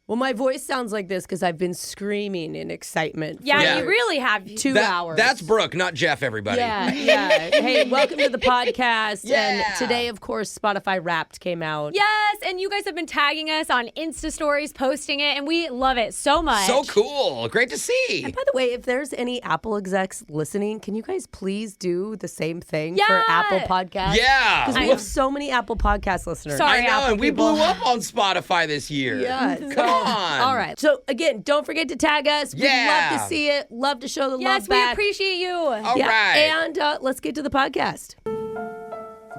Well, my voice sounds like this because I've been screaming in excitement. Yeah, you really have 2 hours. That's Brooke, not Jeff, everybody. Yeah. Hey, welcome to the podcast. Yeah. And today, of course, Spotify Wrapped came out. Yes, and you guys have been tagging us on Insta stories, posting it, and we love it so much. So cool. Great to see. And by the way, if there's any Apple execs listening, can you guys please do the same thing for Apple Podcasts? Yeah. Because we have so many Apple Podcast listeners. Sorry, I know, Apple and we people. blew up on Spotify this year. Yeah. Come on. All right. So, again, don't forget to tag us. We'd love to see it. Love to show the love back. Yes, we appreciate you. All right. And let's get to the podcast.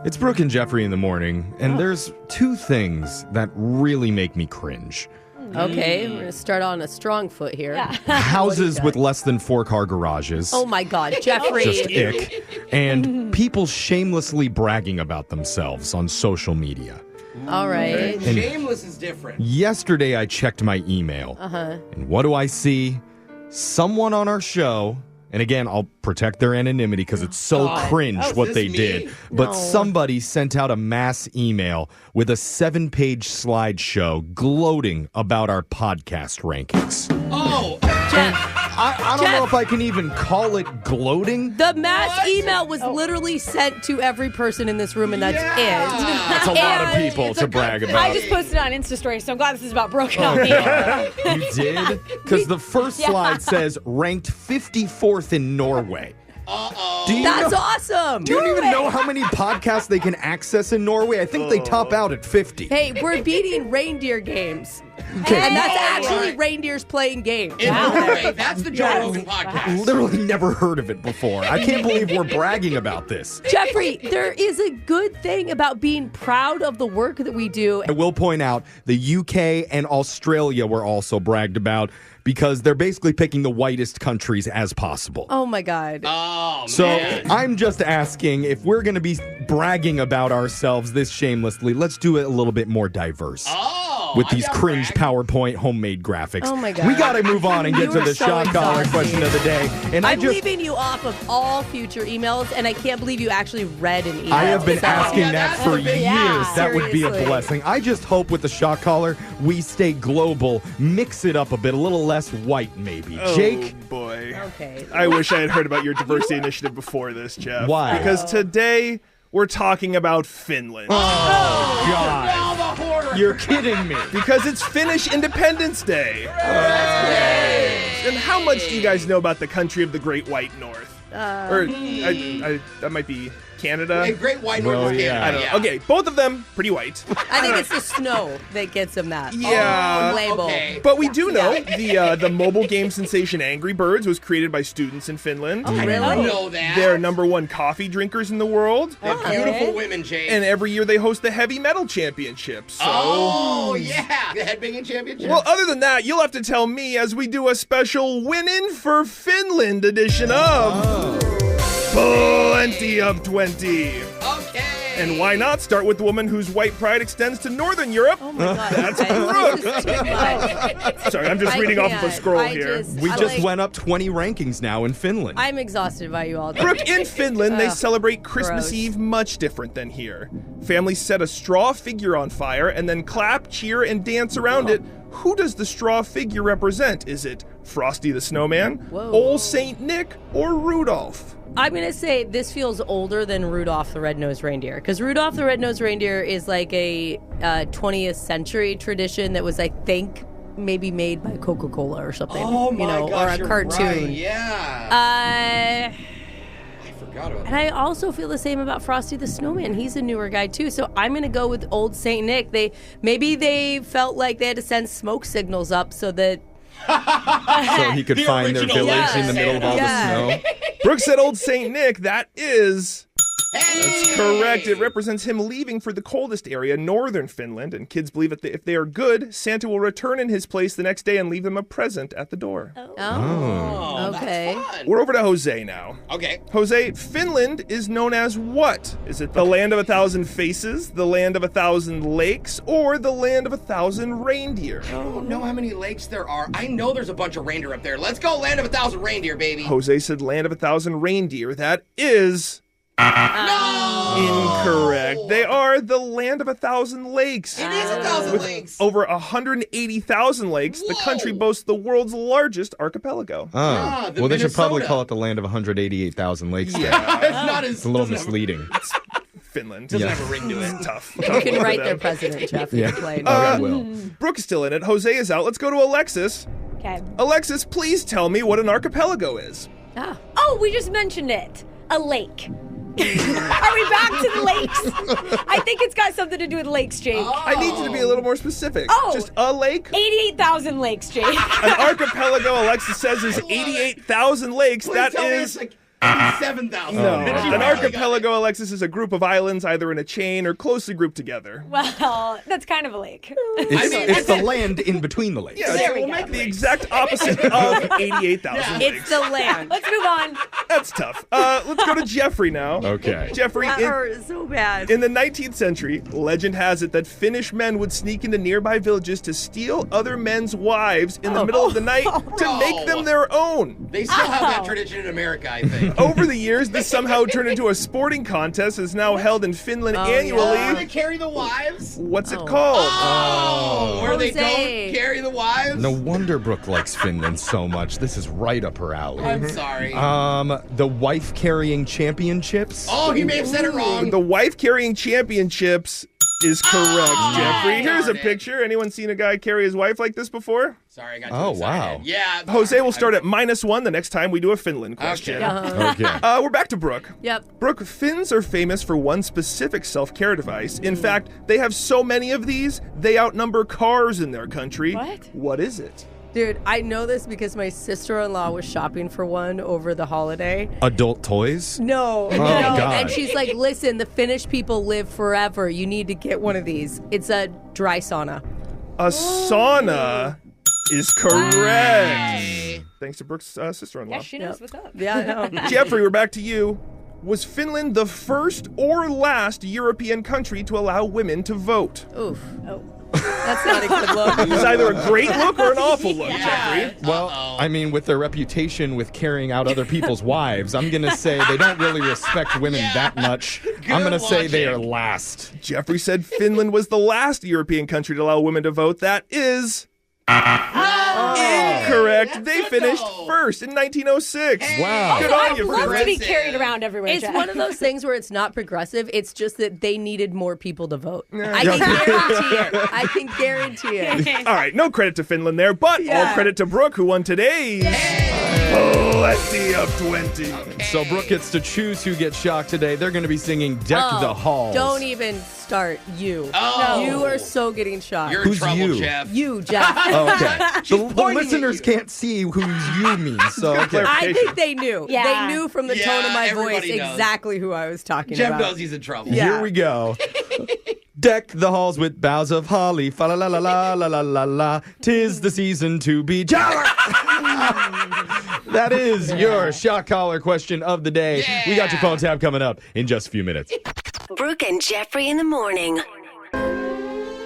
It's Brooke and Jeffrey in the morning, and there's two things that really make me cringe. Okay, we're going to start on a strong foot here. Yeah. Houses with less than 4-car garages. Oh, my God. Jeffrey. Just ick. And people shamelessly bragging about themselves on social media. All right. Shameless is different. Yesterday, I checked my email. And what do I see? Someone on our show, and again, I'll protect their anonymity because it's so cringe what they did. But somebody sent out a mass email with a 7-page slideshow gloating about our podcast rankings. Oh, I don't know if I can even call it gloating. The mass email was literally sent to every person in this room, and that's it. That's a lot of people to brag about. I just posted it on Insta stories, so I'm glad this is about Brooke, not me. You did? Because the first slide says ranked 54th in Norway. Do you That's know, awesome. Do you even know how many podcasts they can access in Norway? I think they top out at 50. Hey, we're beating reindeer games. Okay. And that's actually reindeers playing games. in Norway. That's the Joe Rogan podcast. Literally never heard of it before. I can't believe we're bragging about this. Jeffrey, there is a good thing about being proud of the work that we do. I will point out the UK and Australia were also bragged about because they're basically picking the whitest countries as possible. Oh, my God. Oh, So man. I'm just asking, if we're going to be bragging about ourselves this shamelessly, let's do it a little bit more diverse. With these cringe PowerPoint homemade graphics. Oh, my God. We got to move on and get You to are the so shock collar exhausting. question of the day. And I'm leaving you off of all future emails, and I can't believe you actually read an email. I have been So- asking that for years. That would be a Seriously. blessing. I just hope with the shock collar, we stay global, mix it up a bit, a little less white maybe. Jake? Oh, boy. Okay. I wish I had heard about your diversity initiative before this, Jeff. Why? Because today we're talking about Finland. God. Now the horror. You're kidding me. Because it's Finnish Independence Day. And how much do you guys know about the country of the Great White North? That might be Canada. Hey, Great White North Well, is Canada. yeah. I don't know. Okay, both of them pretty white. I think it's the snow that gets him that. Yeah. label. Okay. But we do know the mobile game sensation Angry Birds was created by students in Finland. Oh, I really? didn't know that. They're #1 coffee drinkers in the world. They're beautiful women, Jake. And every year they host the Heavy Metal Championship. So, oh, yeah. The headbanging championship. well, other than that, you'll have to tell me as we do a special Winning for Finland edition of Plenty of 20. okay. And why not start with the woman whose white pride extends to Northern Europe? Oh, my God. That's guys, this is too much. Sorry, I'm just I reading off of a can't. scroll I here. We I just like- went up 20 rankings now in Finland. I'm exhausted by you all. Brooke, in Finland, they Ugh, celebrate Christmas gross. Eve much different than here. Families set a straw figure on fire and then clap, cheer, and dance around it. Who does the straw figure represent? Is it Frosty the Snowman, Whoa. Old Saint Nick, or Rudolph? I'm going to say this feels older than Rudolph the Red-Nosed Reindeer. Because Rudolph the Red-Nosed Reindeer is like a 20th century tradition that was, I think, maybe made by Coca-Cola or something. Oh, my or gosh, a you're cartoon. right. Yeah. Uh, I forgot about and that. I also feel the same about Frosty the Snowman. He's a newer guy, too. So I'm going to go with Old Saint Nick. Maybe they felt like they had to send smoke signals up so that... so he could The find their original village in the middle of all Yeah. the snow. Brooke said Old Saint Nick. That is... Hey! That's correct. It represents him leaving for the coldest area, northern Finland, and kids believe that if they are good, Santa will return in his place the next day and leave them a present at the door. Oh, okay. that's fun. We're over to Jose now. Okay. Jose, Finland is known as what? Is it the land of 1,000 faces, the land of 1,000 lakes, or the land of 1,000 reindeer? I don't know how many lakes there are. I know there's a bunch of reindeer up there. Let's go land of 1,000 reindeer, baby. Jose said land of 1,000 reindeer. That is No! Incorrect. They are the land of 1,000 lakes. It is 1,000 lakes. Over 180,000 lakes, the country boasts the world's largest archipelago. Oh. the Well, they should probably Minnesota. call it the land of 188,000 lakes. then. It's not as It's a little misleading. Finland. Doesn't have a ring to it. It's tough. You can write their president, Jeff. Yeah. You can play it. I will. Brooke is still in it. Jose is out. Let's go to Alexis. Okay. Alexis, please tell me what an archipelago is. Ah. Oh, we just mentioned it. A lake. Are we back to the lakes? I think it's got something to do with lakes, Jake. I need you to be a little more specific. Oh. Just a lake? 88,000 lakes, Jake. An archipelago, Alexis says, is 88,000 lakes. Please That tell me is... it's like 87,000. No. Did she An really archipelago, Alexis, is a group of islands either in a chain or closely grouped together. Well, that's kind of a lake. It's the land in between the lakes. Yeah, There so we we'll go. make the exact opposite of 88,000 lakes. It's the land. Let's move on. That's tough. Let's go to Jeffrey now. Okay. Jeffrey, That hurt so bad. in the 19th century, legend has it that Finnish men would sneak into nearby villages to steal other men's wives in the middle of the night to make them their own. They still have that tradition in America, I think. Over the years, this somehow turned into a sporting contest that's now held in Finland annually. Oh, they carry the wives? What's it called? Oh, where they Jose. don't carry the wives? No wonder Brooke likes Finland so much. This is right up her alley. I'm sorry. The wife carrying championships. Oh, he may have said it wrong. The wife carrying championships is correct, Jeffrey. Here's a darn it. picture. Anyone seen a guy carry his wife like this before? Sorry, I got too Oh, excited. wow. Yeah. Jose will start at -1 the next time we do a Finland question. Okay. Okay. We're back to Brooke. Yep. Brooke, Finns are famous for one specific self-care device. In fact, they have so many of these, they outnumber cars in their country. What? What is it? Dude, I know this because my sister-in-law was shopping for one over the holiday. Adult toys? No, no. God. And she's like, listen, the Finnish people live forever. You need to get one of these. It's a dry sauna. A sauna is correct. Thanks to Brooke's sister-in-law. Yeah, she knows what's up. Yeah, I know. Jeffrey, we're back to you. Was Finland the first or last European country to allow women to vote? Oof. Oh. That's not a good look. It's either a great look or an awful look, Jeffrey. Well, I mean, with their reputation with carrying out other people's wives, I'm going to say they don't really respect women that much. I'm going to say they are last. Jeffrey said Finland was the last European country to allow women to vote. That is incorrect. They finished first in 1906. Wow. Good I'd on you, love to be Finland. carried around everywhere. It's Jeff. one of those things where it's not progressive. It's just that they needed more people to vote. I can guarantee it. I can guarantee it. All right, no credit to Finland there, but all credit to Brooke, who won today's Plenty of 20. So Brooke gets to choose who gets shocked today. They're going to be singing Deck the Halls. Don't even start. You. Oh. You are so getting shocked. You're in Who's trouble, you? Jeff. You, Jeff. Oh, okay. the pointing at listeners you. can't see who's you means, so okay. I think they knew. Yeah. They knew from the Yeah, tone of my voice everybody knows. exactly who I was talking Jeff about. knows he's in trouble. Yeah. Here we go. Deck the halls with boughs of holly, fa la la la la la la la la. 'Tis the season to be jolly. That is your shot collar question of the day. We got your phone tab coming up in just a few minutes. Brooke and Jeffrey in the morning.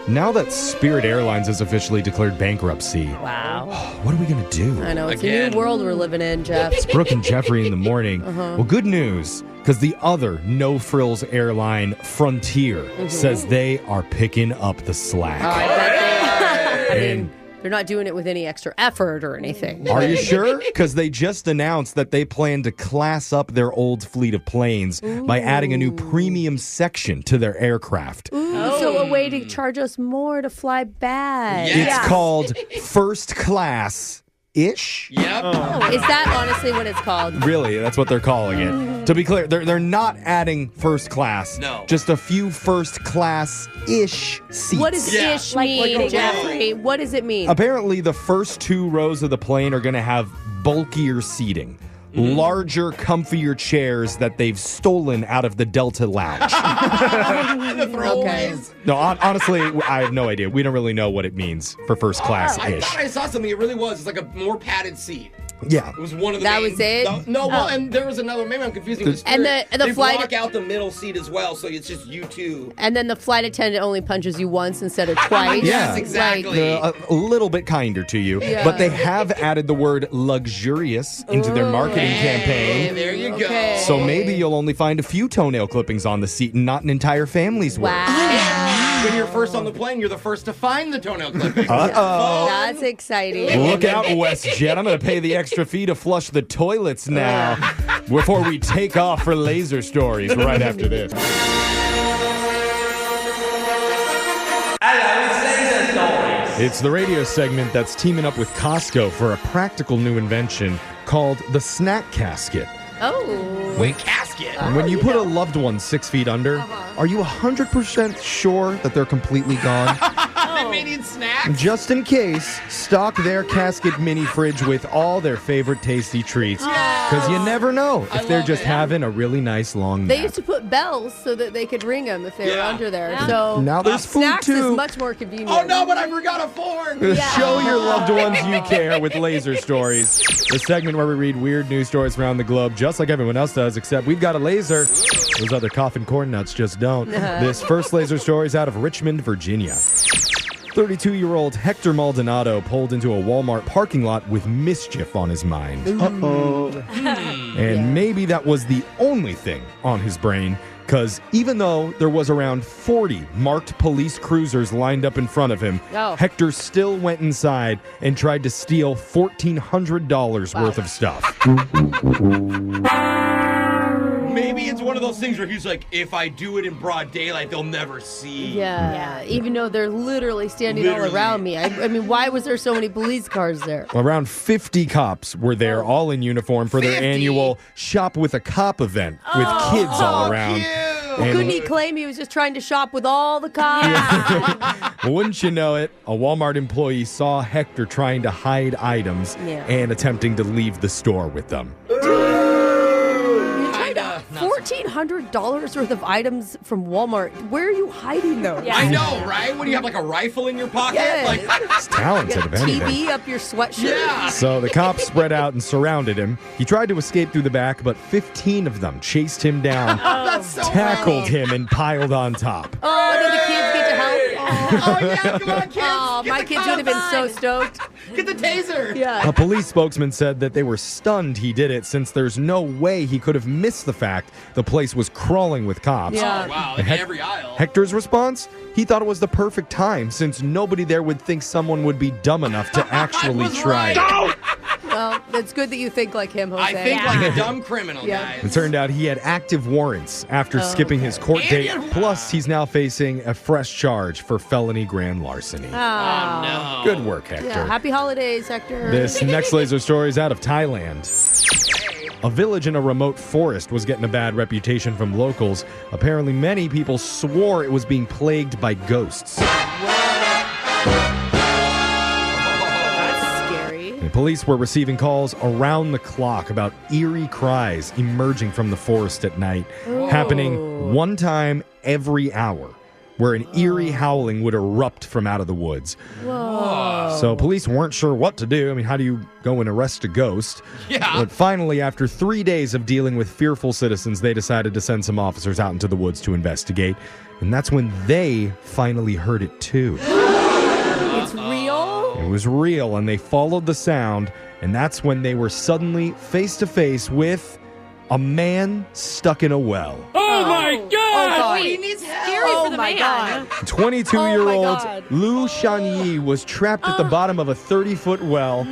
Now that Spirit Airlines has officially declared bankruptcy, Wow. what are we going to do? I know. It's a Again. new world we're living in, Jeff. It's Brooke and Jeffrey in the morning. Well, good news, because the other no-frills airline, Frontier, says they are picking up the slack. I bet they are. I And mean, they're not doing it with any extra effort or anything. are you sure? Because they just announced that they plan to class up their old fleet of planes by adding a new premium section to their aircraft. So a way to charge us more to fly back. Yeah. It's called First Class Ish. Yep. Is that honestly what it's called? Really, that's what they're calling it. To be clear, they're not adding first class. No. Just a few first class ish seats. What does Yeah. ish Like mean, a Jeffrey? What does it mean? Apparently, the first two rows of the plane are going to have bulkier seating. Larger, comfier chairs that they've stolen out of the Delta Lounge. The throwaways. No, honestly, I have no idea. We don't really know what it means for first class I ish. thought I saw something. It really was. It's like a more padded seat. Yeah. It was one of the That main- was it? No, well, and there was another. Maybe I'm confusing the And spirit. the they flight- block out the middle seat as well, so it's just you two. And then the flight attendant only punches you once instead of twice. Yeah. Yes, exactly. A little bit kinder to you. Yeah. But they have added the word luxurious into their marketing Hey, campaign. there you Okay. go. So maybe you'll only find a few toenail clippings on the seat and not an entire family's worth. Wow. When you're first on the plane, you're the first to find the toenail clipping. Uh-oh. That's exciting. Look out, WestJet. I'm going to pay the extra fee to flush the toilets now before we take off for laser stories right after this. It's the radio segment that's teaming up with Costco for a practical new invention called the snack casket. Oh. Wait, casket. When you put a loved one 6 feet under, are you 100% sure that they're completely gone? They made it snacks. Just in case, stock their casket mini fridge with all their favorite tasty treats. Because you never know if they're love just it. having a really nice long They nap. used to put bells so that they could ring them if they were Yeah. under there. Yeah. So Now there's food snacks too. is much more convenient. Oh no, but I forgot a fork. Show your loved ones you care with Laser Stories. The segment where we read weird news stories around the globe just like everyone else does, except we've got a laser. Those other coffin corn nuts just don't. This first Laser Story is out of Richmond, Virginia. 32-year-old Hector Maldonado pulled into a Walmart parking lot with mischief on his mind. Uh-oh. And maybe that was the only thing on his brain, because even though there was around 40 marked police cruisers lined up in front of him, Oh. Hector still went inside and tried to steal $1,400 worth of stuff. Maybe it's one of those things where he's like, if I do it in broad daylight, they'll never see. Yeah, even though they're literally standing Literally. all around me. I mean, why was there so many police cars there? Around 50 cops were there, all in uniform, for their 50? annual Shop with a Cop event with kids all around. And Couldn't he claim he was just trying to shop with all the cops? wouldn't you know it, a Walmart employee saw Hector trying to hide items Yeah. and attempting to leave the store with them. $1,400 worth of items from Walmart. Where are you hiding those? Yeah. I know, right? When you have like a rifle in your pocket, Yeah. like It's talented, if anything. TV up your sweatshirt. yeah. So the cops spread out and surrounded him. He tried to escape through the back, but 15 of them chased him down, That's so tackled funny. him, and piled on top. Oh, did the kids get to help? Oh yeah, come on, kids. Oh, Get my the kids would have been so stoked. Get the taser. Yeah. A police spokesman said that they were stunned he did it since there's no way he could have missed the fact the place was crawling with cops. Yeah. Oh wow, like every aisle. Hector's response? He thought it was the perfect time since nobody there would think someone would be dumb enough to actually was try right. it. Well, it's good that you think like him, Jose. I think like a dumb criminal, Yeah. guys. It turned out he had active warrants after skipping his court And date. he had- Plus, he's now facing a fresh charge for felony grand larceny. Oh no. Good work, Hector. Yeah, happy holidays, Hector. This next laser story is out of Thailand. A village in a remote forest was getting a bad reputation from locals. Apparently, many people swore it was being plagued by ghosts. That's scary. And police were receiving calls around the clock about eerie cries emerging from the forest at night, happening one time every hour, where an eerie howling would erupt from out of the woods. So police weren't sure what to do. I mean, how do you go and arrest a ghost? Yeah. But finally, after 3 days of dealing with fearful citizens, they decided to send some officers out into the woods to investigate. And that's when they finally heard it too. It's real? It was real, and they followed the sound, and that's when they were suddenly face to face with a man stuck in a well. Oh my God! Wait, scary Oh for the my man. God. 22-year-old God. Lu Shanyi was trapped at the bottom of a 30-foot well.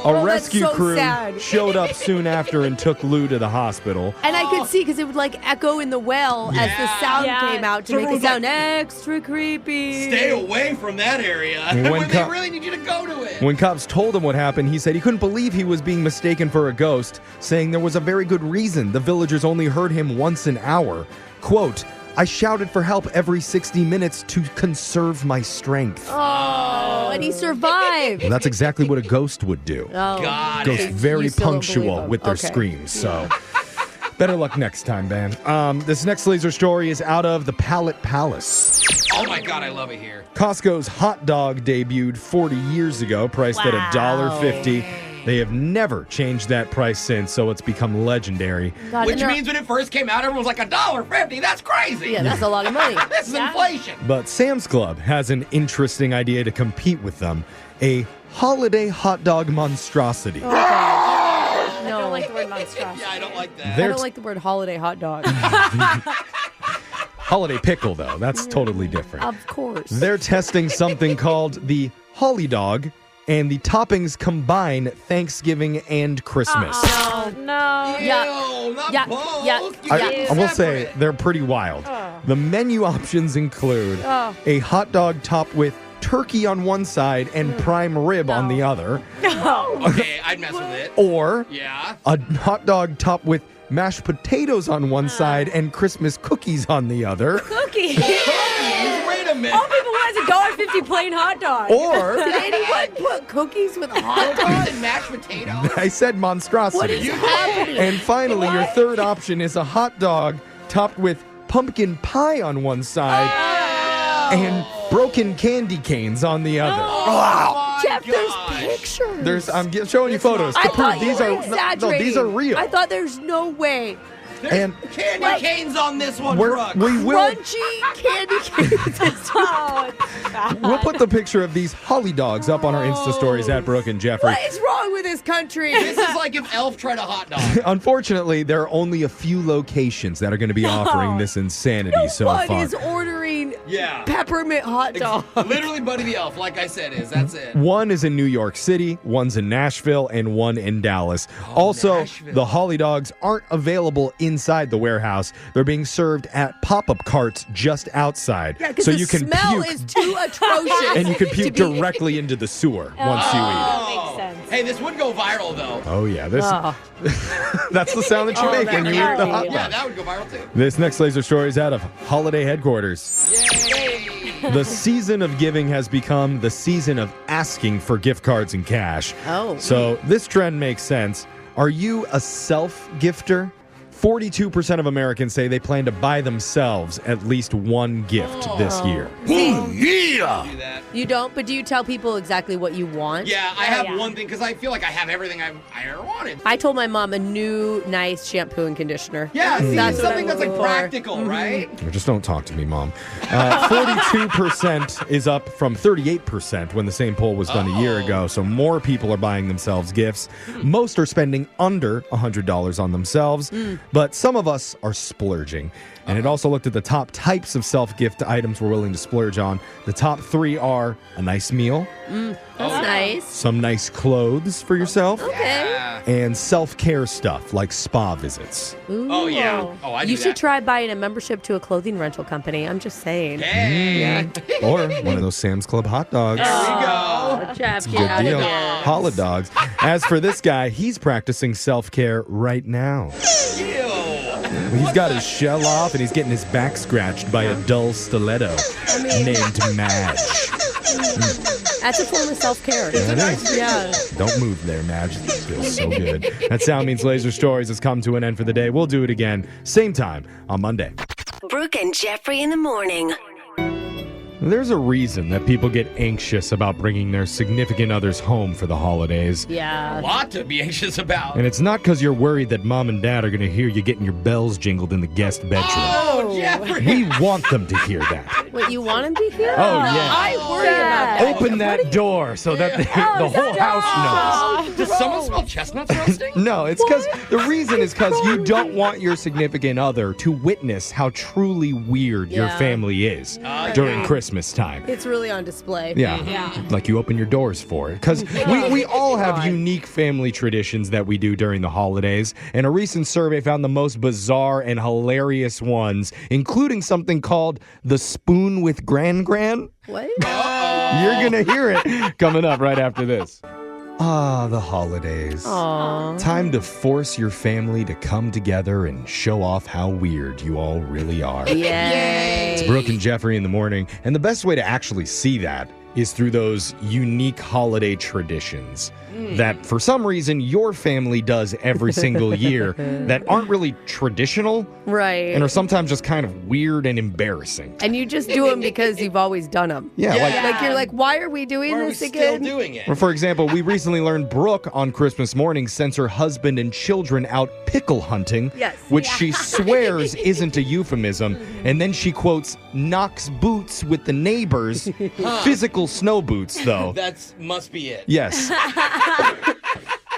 A that's rescue so crew sad. showed up soon after and took Lu to the hospital. And I could see because it would like echo in the well as the sound Yeah. came out to So make it everyone's sound extra creepy. Stay away from that area. When When they co- really need you to go to it. When cops told him what happened, he said he couldn't believe he was being mistaken for a ghost, saying there was a very good reason the villagers only heard him once an hour. Quote, I shouted for help every 60 minutes to conserve my strength. Oh, and he survived. Well, that's exactly what a ghost would do. Oh. God. Ghosts very You still don't punctual believe 'em. with their Okay. screams, so better luck next time, man. This next laser story is out of the Pallet Palace. Oh my God, I love it here. Costco's hot dog debuted 40 years ago, priced at $1.50. They have never changed that price since, so it's become legendary. God, Which means when it first came out, everyone was like $1.50. That's crazy. yeah, that's a lot of money. This is inflation. But Sam's Club has an interesting idea to compete with them. A holiday hot dog monstrosity. I don't like the word monstrosity. Yeah, I don't like that. I don't like the word holiday hot dog. Holiday pickle, though. That's totally different. Of course. They're testing something called the Holly Dog, and the toppings combine Thanksgiving and Christmas. No. Ew, not Yeah, both. yeah, You I, gotta I will say separate. they're pretty wild. The menu options include a hot dog topped with turkey on one side and prime rib on the other, Okay, I'd mess with it. or Yeah. a hot dog topped with mashed potatoes on one side and Christmas cookies on the other, Cookie. Wait a minute. All people want is a $1.50 plain hot dog. or Did anyone put cookies with hot Cookies dogs? and mashed potatoes? I said monstrosity. What is happening? And finally, your third option is a hot dog topped with pumpkin pie on one side and broken candy canes on the other. Oh, Jeff, there's gosh. pictures. I'm showing you photos I to prove thought you these were are exaggerating. these are real. I thought there's no way. And Candy canes on this one, we Brooke. will Crunchy candy canes. Oh, it's bad. we'll put the picture of these holly dogs up on our Insta stories at Brooke and Jeffrey. What is wrong with this country? This is like if Elf tried a hot dog. Unfortunately, there are only a few locations that are going to be offering this insanity so One far. is ordering Yeah. peppermint hot dog. Literally Buddy the Elf, like I said, that's it. One is in New York City, one's in Nashville, and one in Dallas. Also, Nashville. the Holly Dogs aren't available inside the warehouse. They're being served at pop-up carts just outside. Yeah, because so the you can smell puke, is too atrocious. and you can to puke be- directly into the sewer once you eat it. That makes sense. Hey, this would go viral, though. Oh, yeah. This Oh. that's the sound that you make when you eat the hot Yeah, dog. that would go viral, too. This next laser story is out of Holiday Headquarters. Yay! The season of giving has become the season of asking for gift cards and cash. Oh. So this trend makes sense. Are you a self-gifter? 42% of Americans say they plan to buy themselves at least one gift this year. Do that. You don't, but do you tell people exactly what you want? Yeah, I have yeah. one thing because I feel like I have everything I ever wanted. I told my mom a new, nice shampoo and conditioner. Yeah, see, That's it's what something I'm that's like looking for. practical, right? Just don't talk to me, Mom. 42% is up from 38% when the same poll was done a year ago. So more people are buying themselves gifts. Most are spending under $100 on themselves. But some of us are splurging. And it also looked at the top types of self-gift items we're willing to splurge on. The top 3 are a nice meal, That's nice. some nice clothes for yourself, Yeah. and self-care stuff like spa visits. Ooh. Oh, yeah. Oh, I do You should that. try buying a membership to a clothing rental company. I'm just saying. Hey. Or one of those Sam's Club hot dogs. There we go. Oh, Jeff, get Good out deal. of here. Holla dogs. As for this guy, he's practicing self-care right now. Ew. He's got his shell off and he's getting his back scratched by a dull stiletto named Madge. That's a form of self-care. That is. Yeah. Don't move there, Madge. It feels so good. That sound means Laser Stories has come to an end for the day. We'll do it again, same time on Monday. Brooke and Jeffrey in the morning. There's a reason that people get anxious about bringing their significant others home for the holidays. A Yeah. lot to be anxious about. And it's not because you're worried that mom and dad are going to hear you getting your bells jingled in the guest bedroom. Oh, Jeffrey. We want them to hear that. What, you want him to hear? Oh, yeah. I worry about that. Open that door so that the whole house knows. Does someone smell chestnuts roasting? No, it's because the reason is because you don't want your significant other to witness how truly weird your Yeah. family is during Christmas time. It's really on display. Yeah, like you open your doors for it. Because we all have unique family traditions that we do during the holidays. And a recent survey found the most bizarre and hilarious ones, including something called the spoon with gran-gran. What? You're going to hear it coming up right after this. Ah, the holidays. Aw. Time to force your family to come together and show off how weird you all really are. Yay. It's Brooke and Jeffrey in the morning, and the best way to actually see that is through those unique holiday traditions. that for some reason your family does every single year that aren't really traditional Right. and are sometimes just kind of weird and embarrassing. And you just do them because you've always done them. Yeah, Like you're like, why are we doing Why are we this still again? doing it? Well, for example, we recently learned Brooke on Christmas morning sends her husband and children out pickle hunting, Yes. which she swears isn't a euphemism. And then she quotes, knocks boots with the neighbors, physical snow boots, though. That's must be it. Yes.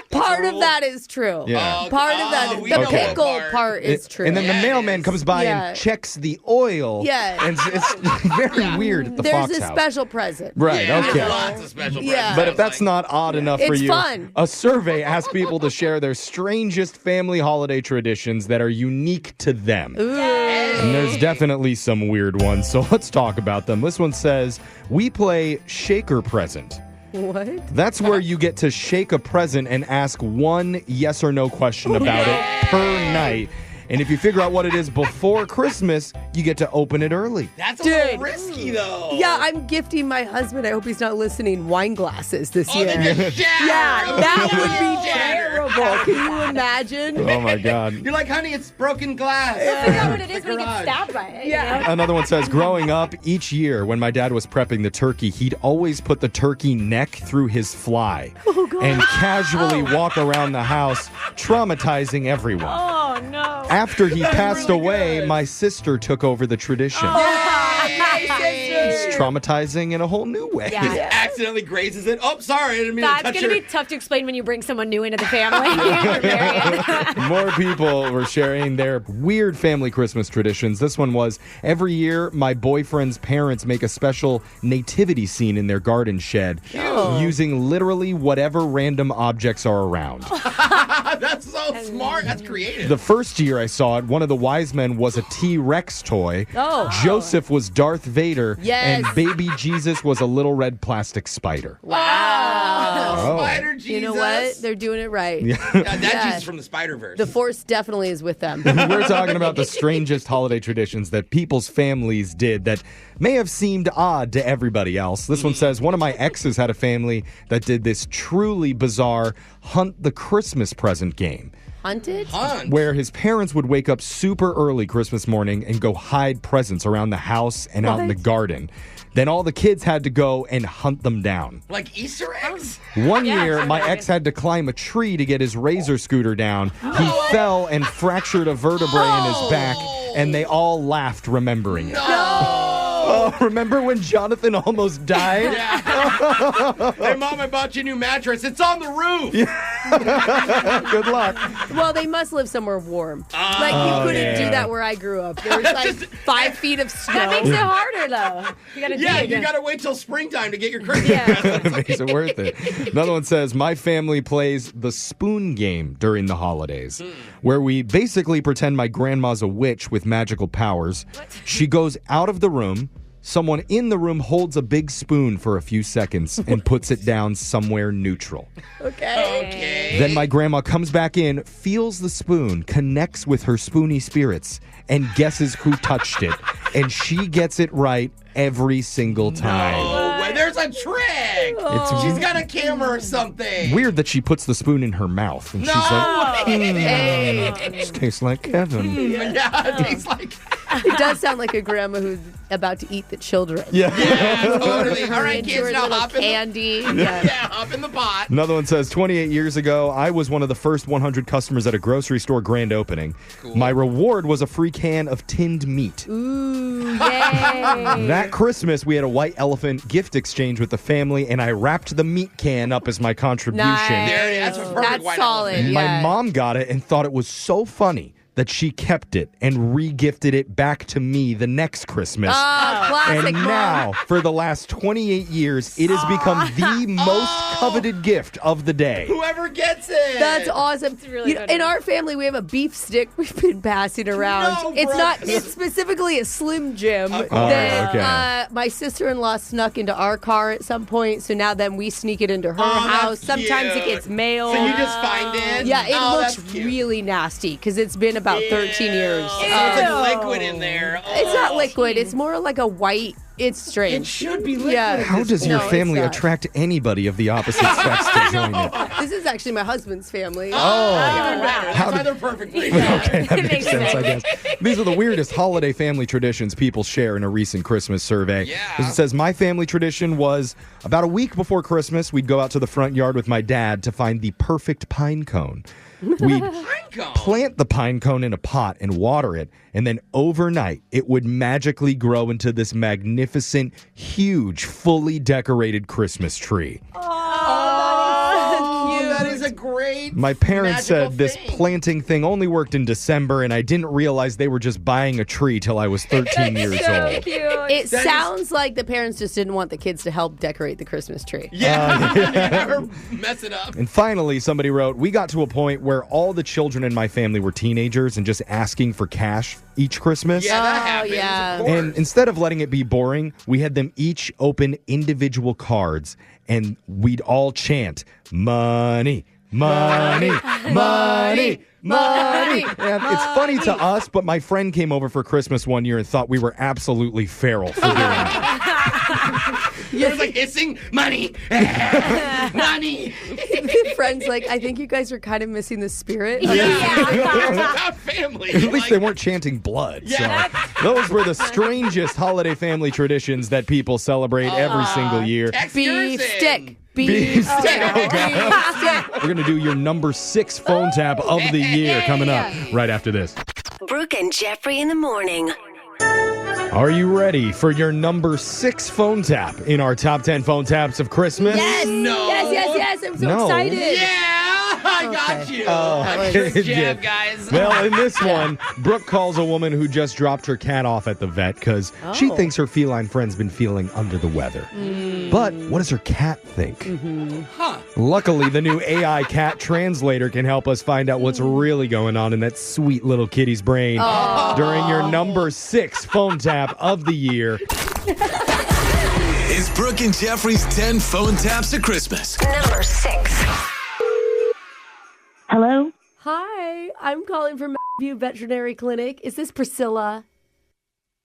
Part of that is true. Yeah. Part of that is we the know that pickle part. part is true. And then Yeah, the it mailman is. comes by Yeah. and checks the oil. Yeah. And it's very weird at the There's Fox a house. special present. Right, Yeah, okay. there's lots of special Yeah. presents, But if sounds that's like. not odd enough for It's you, fun. a survey asked people to share their strangest family holiday traditions that are unique to them. And there's definitely some weird ones, so let's talk about them. This one says, we play shaker present. What? That's where you get to shake a present and ask one yes or no question about it per night. And if you figure out what it is before Christmas, you get to open it early. That's a Dude. little risky, though. Yeah, I'm gifting my husband. I hope he's not listeing. Wine glasses this Oh, year. they just shatter. Yeah, that would be Shatter. terrible. Can you imagine? Oh my God. You're like, honey, it's broken glass. Figure out what it is when you Garage. get stabbed by it. Yeah. You know? Another one says, growing up, each year when my dad was prepping the turkey, he'd always put the turkey neck through his fly and casually walk around the house, traumatizing everyone. Oh, no. After he passed away, my sister took over the tradition. It's traumatizing in a whole new way. Yeah. Accidentally grazes it. Oh, sorry, I didn't mean to That's touch going to your... be tough to explain when you bring someone new into the family. You're married. More people were sharing their weird family Christmas traditions. This one was, every year, my boyfriend's parents make a special nativity scene in their garden shed using literally whatever random objects are around. That's so smart. That's creative. The first year I saw it, one of the wise men was a T-Rex toy. Oh. Joseph was Darth Vader. Yes. And baby Jesus was a little red plastic spider. Wow. Oh. Spider Jesus. You know what? They're doing it right. Yeah, that Yeah. Jesus from the Spider-Verse. The Force definitely is with them. We're talking about the strangest holiday traditions that people's families did that may have seemed odd to everybody else. This one says, one of my exes had a family that did this truly bizarre hunt the Christmas present game, Hunted? Hunt. where his parents would wake up super early Christmas morning and go hide presents around the house and out in the garden. Then all the kids had to go and hunt them down. Like Easter eggs? One year, my ex had to climb a tree to get his razor scooter down. He fell and fractured a vertebrae in his back, and they all laughed remembering it. Oh, remember when Jonathan almost died? Hey, Mom, I bought you a new mattress. It's on the roof. Good luck. Well, they must live somewhere warm. Like, you couldn't do that where I grew up. There was like 5 feet of snow. That makes it harder, though. You got to Yeah, dig. you got to wait till springtime to get your Christmas presents. Makes it worth it. Another one says, my family plays the spoon game during the holidays, where we basically pretend my grandma's a witch with magical powers. She goes out of the room. Someone in the room holds a big spoon for a few seconds and puts it down somewhere neutral. Okay. Then my grandma comes back in, feels the spoon, connects with her spoony spirits, and guesses who touched it. And she gets it right every single time. Oh, well, there's a trick. It's She's got a camera or something. weird that she puts the spoon in her mouth. And she's like, this tastes like heaven. Yeah, it tastes like... It does sound like a grandma who's about to eat the children. Yeah. Yeah, totally. All right, Into kids, her now little hop in candy. the... Yeah, hop in the pot. Another one says, 28 years ago, I was one of the first 100 customers at a grocery store grand opening. Cool. My reward was a free can of tinned meat. Ooh, yay. That Christmas, we had a white elephant gift exchange with the family, and I wrapped the meat can up as my contribution. Nice. There, that's a perfect That's white solid. elephant. My Yeah. mom got it and thought it was so funny that she kept it and re-gifted it back to me the next Christmas. Oh, classic And mom. now, for the last 28 years, it has become the most coveted gift of the day. Whoever gets it. That's awesome. really You know, good. in our family, we have a beef stick we've been passing around. No, it's Brooke. not. It's specifically a Slim Jim Of that course. Okay. my sister-in-law snuck into our car at some point. So now then we sneak it into her house. that's Sometimes it cute. gets mailed. So you just find it? Yeah, it Oh, looks that's cute. really nasty because it's been about 13 years. Oh, it's like liquid in there. It's not Oh. liquid. It's more like a white. It's strange. It should be liquid. Yeah. How does your No, it's family not. attract anybody of the opposite sex to join it? This is actually my husband's family. Even better. That's why they're perfect. Okay, that makes sense, I guess. These are the weirdest holiday family traditions people share in a recent Christmas survey. Yeah. It says, my family tradition was about a week before Christmas, we'd go out to the front yard with my dad to find the perfect pine cone. We'd plant the pine cone in a pot and water it, and then overnight, it would magically grow into this magnificent, huge, fully decorated Christmas tree. That is a great. My parents said magical this thing. planting thing only worked in December, and I didn't realize they were just buying a tree till I was 13 years old. It sounds like the parents just didn't want the kids to help decorate the Christmas tree. Yeah. Mess it up. And finally, somebody wrote, we got to a point where all the children in my family were teenagers and just asking for cash each Christmas. Yeah, that happens. yeah. Of course. And instead of letting it be boring, we had them each open individual cards, and we'd all chant, money, money, money, money. And it's funny to us, but my friend came over for Christmas one year and thought we were absolutely feral for doing that. It was like hissing, money, money. Friends, like, I think you guys are kind of missing the spirit. It's about family. At least they weren't chanting blood. Yeah. So those were the strangest holiday family traditions that people celebrate every single year. Beef stick. Beef stick. Okay. Beef stick. We're going to do your number 6 phone tap of the year coming up right after this. Brooke and Jeffrey in the morning. Are you ready for your number 6 phone tap in our top 10 phone taps of Christmas? Yes. No. Yes. I'm so No. excited. Yeah, I got you. it Good did. job, guys. Well, in this one, Brooke calls a woman who just dropped her cat off at the vet because she thinks her feline friend's been feeling under the weather. But what does her cat think? Luckily, the new AI cat translator can help us find out what's really going on in that sweet little kitty's brain during your number 6 phone tap of the year. It's Brooke and Jeffrey's 10 phone taps of Christmas. Number 6. Hello? Hi, I'm calling from View Veterinary Clinic. Is this Priscilla?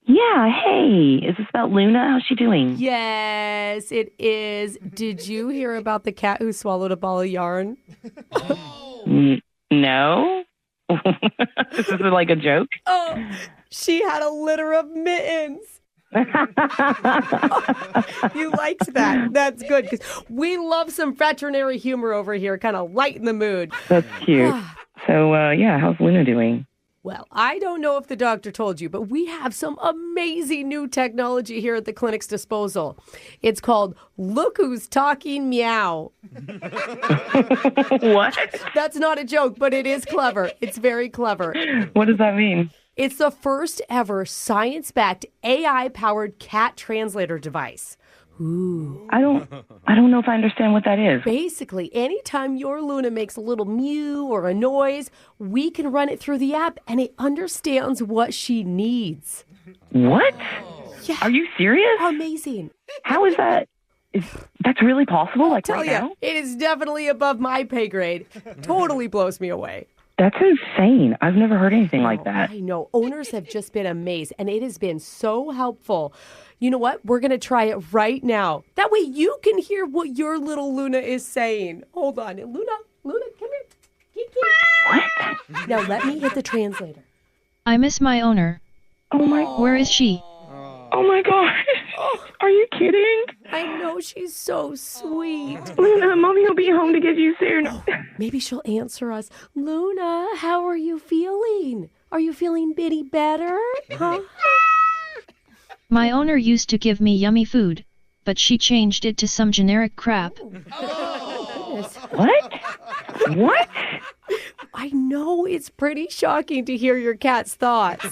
Yeah, hey. Is this about Luna? How's she doing? Yes, it is. Did you hear about the cat who swallowed a ball of yarn? No? Is this like a joke? Oh, she had a litter of mittens. You liked that. That's good because we love some veterinary humor over here, kind of lighten the mood. That's cute. So, how's Luna doing? Well, I don't know if the doctor told you, but we have some amazing new technology here at the clinic's disposal. It's called Look Who's Talking Meow. What? That's not a joke, but it is clever. It's very clever. What does that mean? It's the first ever science-backed AI-powered cat translator device. Ooh. I don't know if I understand what that is. Basically, anytime your Luna makes a little mew or a noise, we can run it through the app and it understands what she needs. What? Yeah. Are you serious? Amazing. How is that? That's really possible? Like Tell right you, now? it is definitely above my pay grade. Totally blows me away. That's insane. I've never heard anything like that. I know. Owners have just been amazed, and it has been so helpful. You know what? We're going to try it right now. That way you can hear what your little Luna is saying. Hold on. Luna, come here. Kiki. What? Now let me hit the translator. I miss my owner. Oh my. Where is she? Oh my God. Are you kidding? I know, she's so sweet. Luna, Mommy will be home to get you soon. Maybe she'll answer us. Luna, how are you feeling? Are you feeling bitty better? Huh? My owner used to give me yummy food, but she changed it to some generic crap. What? What? I know, it's pretty shocking to hear your cat's thoughts.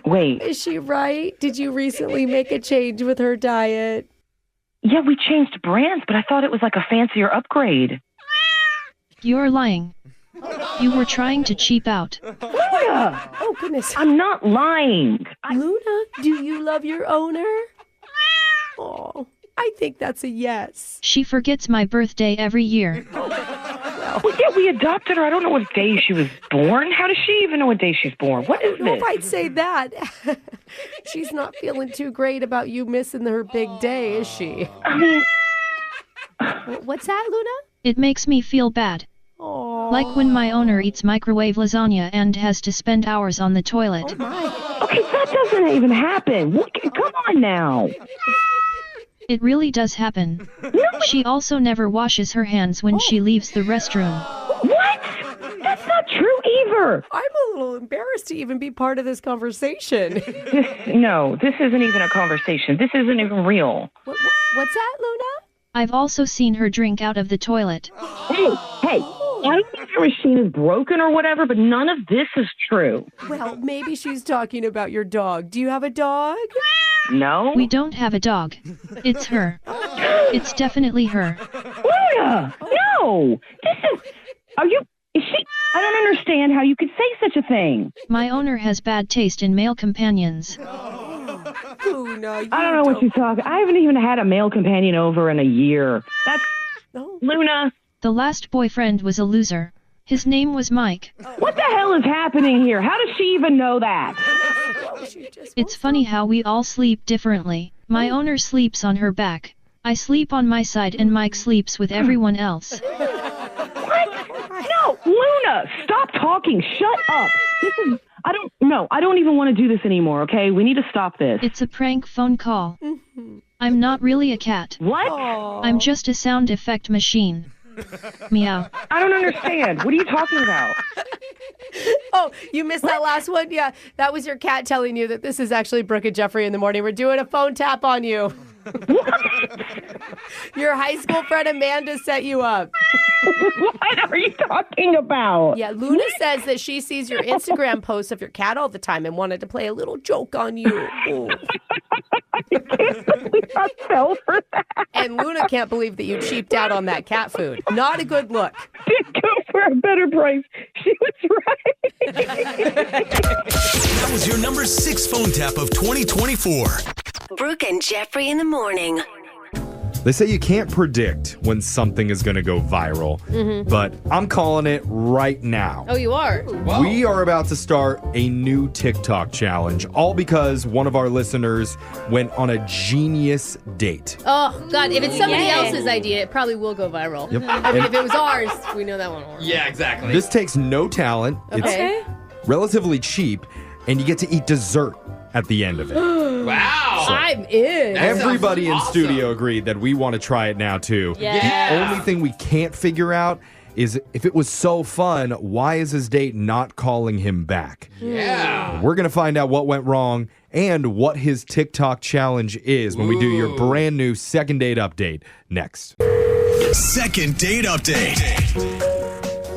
Wait. Is she right? Did you recently make a change with her diet? Yeah, we changed brands, but I thought it was like a fancier upgrade. You're lying. You were trying to cheap out. Luna! Oh, goodness. I'm not lying. Luna, do you love your owner? Oh, I think that's a yes. She forgets my birthday every year. Well, yeah, we adopted her. I don't know what day she was born. How does she even know what day she's born? What is I don't know this? if I'd say that. She's not feeling too great about you missing her big day, is she? I mean, What's that, Luna? It makes me feel bad. Oh. Like when my owner eats microwave lasagna and has to spend hours on the toilet. Okay, that doesn't even happen. Come on now. It really does happen. She also never washes her hands when she leaves the restroom. What? That's not true either. I'm a little embarrassed to even be part of this conversation. This isn't even a conversation. This isn't even real. What's that, Luna? I've also seen her drink out of the toilet. Hey, I don't know if your machine is broken or whatever, but none of this is true. Well, maybe she's talking about your dog. Do you have a dog? No? We don't have a dog. It's her. It's definitely her. Luna! No! Is she? I don't understand how you could say such a thing. My owner has bad taste in male companions. Luna, I don't know what you're talking. I haven't even had a male companion over in a year. Luna. The last boyfriend was a loser. His name was Mike. What the hell is happening here? How does she even know that? It's funny how we all sleep differently. My owner sleeps on her back. I sleep on my side and Mike sleeps with everyone else. What? No, Luna, stop talking. Shut up. I don't even want to do this anymore, okay? We need to stop this. It's a prank phone call. I'm not really a cat. What? I'm just a sound effect machine. Meow. I don't understand. What are you talking about? Oh, you missed that last one? Yeah, that was your cat telling you that this is actually Brooke and Jeffrey in the morning. We're doing a phone tap on you. Your high school friend Amanda set you up. What are you talking about? Yeah, Luna says that she sees your Instagram posts of your cat all the time and wanted to play a little joke on you. I can't believe I fell for that. And Luna can't believe that you cheaped out on that cat food. Not a good look. Did go for a better price. She was right. That was your number 6 phone tap of 2024. Brooke and Jeffrey in the morning. They say you can't predict when something is going to go viral, but I'm calling it right now. Oh, you are? Wow. We are about to start a new TikTok challenge, all because one of our listeners went on a genius date. Oh, God. If it's somebody else's idea, it probably will go viral. Yep. I mean, if it was ours, we know that one will work. Yeah, exactly. This takes no talent. Okay. It's relatively cheap, and you get to eat dessert at the end of it. Wow. I'm in. That sounds Everybody in awesome. studio agreed that we want to try it now, too. Yeah. The only thing we can't figure out is if it was so fun, why is his date not calling him back? Yeah. We're going to find out what went wrong and what his TikTok challenge is when we do your brand new second date update next. Second date update.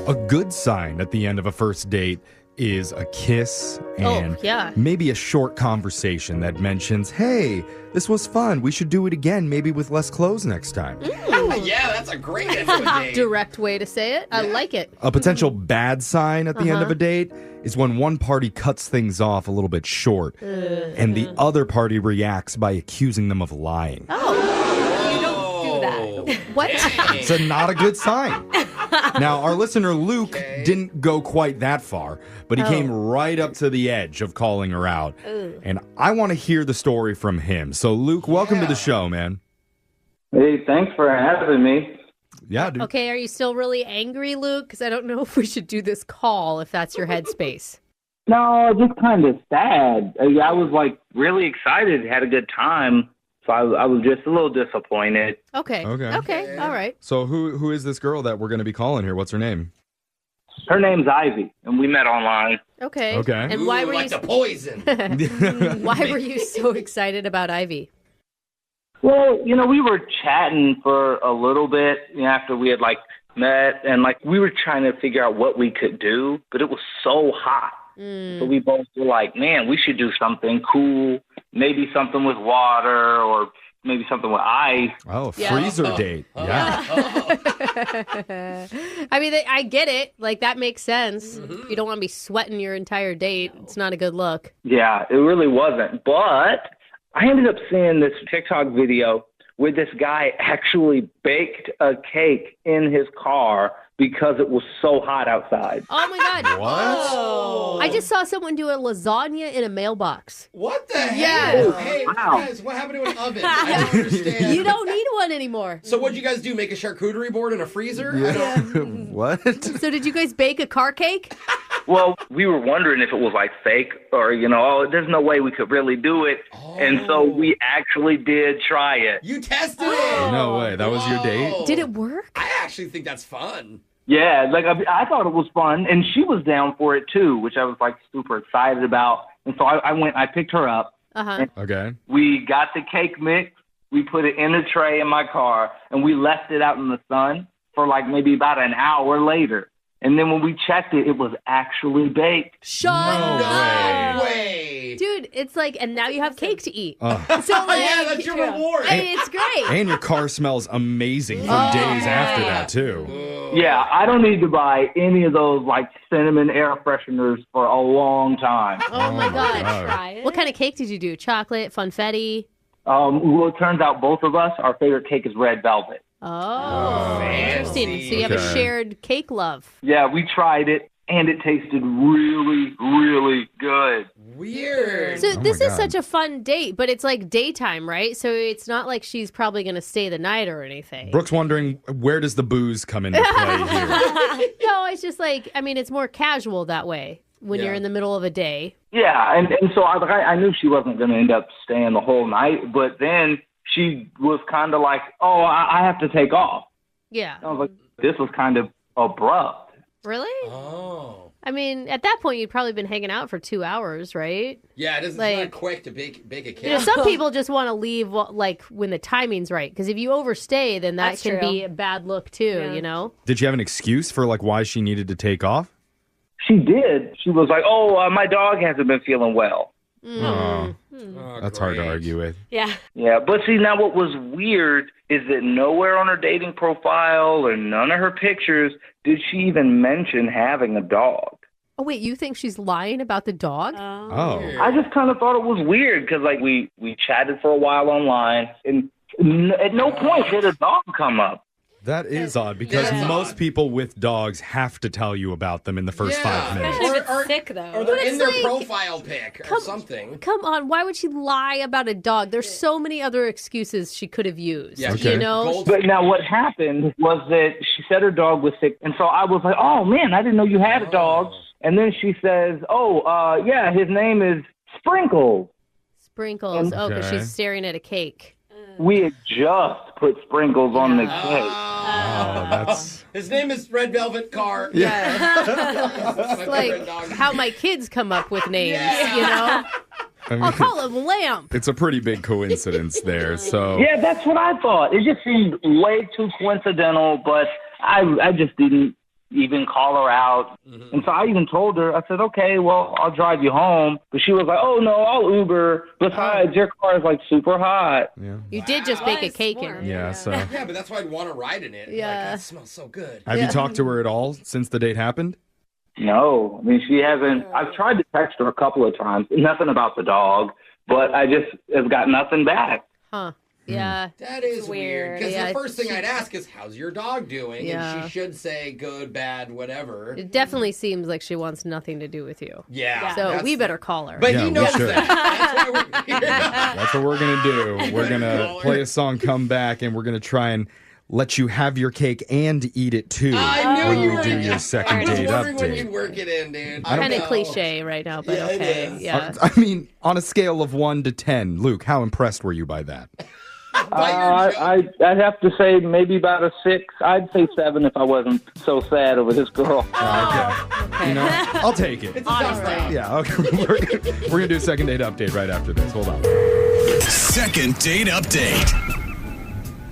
A good sign at the end of a first date is a kiss and maybe a short conversation that mentions, hey, this was fun. We should do it again, maybe with less clothes next time. Yeah, that's a great end to a date. Direct way to say it. I like it. A potential bad sign at the end of a date is when one party cuts things off a little bit short and the other party reacts by accusing them of lying. Oh, you don't do that. What? It's not a good sign. Now, our listener Luke didn't go quite that far, but he came right up to the edge of calling her out. And I want to hear the story from him. So, Luke, welcome to the show, man. Hey, thanks for having me. Yeah, dude. Okay, are you still really angry, Luke? Because I don't know if we should do this call if that's your headspace. No, just kind of sad. I was like really excited, had a good time. So I was just a little disappointed. Okay. All right. So who is this girl that we're going to be calling here? What's her name? Her name's Ivy, and we met online. Okay. And why were like you the poison? Why were you so excited about Ivy? Well, we were chatting for a little bit after we had met, and we were trying to figure out what we could do, but it was so hot. So we both were like, man, we should do something cool, maybe something with water or maybe something with ice. Oh, freezer date. Yeah. I mean, I get it. That makes sense. You don't want to be sweating your entire date. It's not a good look. Yeah, it really wasn't. But I ended up seeing this TikTok video where this guy actually baked a cake in his car because it was so hot outside. Oh my God. What? Oh. I just saw someone do a lasagna in a mailbox. What the heck? Yeah. Hey, Wow. guys, what happened to an oven? I don't understand. You don't need one anymore. So what'd you guys do? Make a charcuterie board in a freezer? What? So did you guys bake a car cake? Well, we were wondering if it was like fake or, there's no way we could really do it. And so we actually did try it. You tested it. No way. That was your date? Did it work? I actually think that's fun. Yeah, like I thought it was fun, and she was down for it too, which I was like super excited about. And so I picked her up. And Okay. we got the cake mix, we put it in a tray in my car, and we left it out in the sun for like maybe about an hour later. And then when we checked it, it was actually baked. Shut No up. way. Dude, it's like, and now you have cake to eat. Oh. So like, Yeah, that's your reward. I mean, it's great. And your car smells amazing for days after that, too. Yeah, I don't need to buy any of those like cinnamon air fresheners for a long time. Oh my God. Try it. What kind of cake did you do? Chocolate, funfetti? Well, it turns out both of us, our favorite cake is red velvet. Oh, interesting. So you have a Okay. shared cake love. Yeah, we tried it, and it tasted really, really good. Weird. So this my is God. such a fun date, but it's like daytime, right? So it's not like she's probably going to stay the night or anything. Brooke's wondering, where does the booze come into play here? No, it's just like, I mean, it's more casual that way when you're in the middle of a day. Yeah, and so I knew she wasn't going to end up staying the whole night, but then she was kind of like, oh, I have to take off. Yeah. I was like, this was kind of abrupt. Really? Oh. I mean, at that point, you'd probably been hanging out for 2 hours, right? Yeah, it's Like- not quick to bake a cake. You know, some people just want to leave like when the timing's right. Because if you overstay, then that That's can true. be a bad look too, Yeah. you know? Did you have an excuse for like why she needed to take off? She did. She was like, oh, my dog hasn't been feeling well. Oh, Oh, that's hard to great. argue with. Yeah. Yeah, but see, now what was weird is that nowhere on her dating profile or none of her pictures did she even mention having a dog. Oh, wait, you think she's lying about the dog? Oh. I just kind of thought it was weird because, like, we chatted for a while online, and at no point did a dog come up. That is odd because That's most odd. people with dogs have to tell you about them in the first 5 minutes. Especially if it's sick, though. Or they're But in it's their like- profile pic or something. Come on, why would she lie about a dog? There's so many other excuses she could have used, Yeah, Okay. you know? Gold- But now what happened was that she said her dog was sick, and so I was like, oh, man, I didn't know you had a dog. And then she says, yeah, his name is Sprinkles. Sprinkles. Oh, because Okay. she's staring at a cake. We had just put Sprinkles on the cake. Oh, that's His name is Red Velvet Car. It's like how my kids come up with names, you know? I mean, I'll call him Lamp. it's a pretty big coincidence there. So Yeah, that's what I thought. It just seemed way too coincidental, but I just didn't even call her out. And so I even told her, I said, okay, well, I'll drive you home. But she was like, oh, no, I'll Uber. Besides, your car is like super hot. yeah. You did just bake a Was cake warm. in. Yeah, so Yeah, but that's why I'd want to ride in it. Yeah. Like, that smells so good. have you talked to her at all since the date happened? No, I mean, she hasn't. I've tried to text her a couple of times. Nothing about the dog, but I just have got nothing back. Huh. Yeah. That is weird. Because Yeah, the first thing I'd ask is, how's your dog doing? Yeah. And she should say good, bad, whatever. It definitely seems like she wants nothing to do with you. Yeah. So that's- we better call her. But Yeah, he we knows should. that. That's why we're here. That's what we're gonna do. We're gonna play a song, come back, and we're gonna try and let you have your cake and eat it too I knew when you we were do gonna- your second I was date wondering when you'd update. work it in, dude. Kind of know. cliche right now, but Yeah, it okay. is. Yeah. I mean, on a scale of 1 to 10, Luke, how impressed were you by that? By your joke. I'd have to say maybe about a 6. I'd say 7 if I wasn't so sad over this girl. Okay. You know, I'll take it. It's a tough round. Yeah, okay. We're gonna do a second date update right after this. Hold on. Second date update.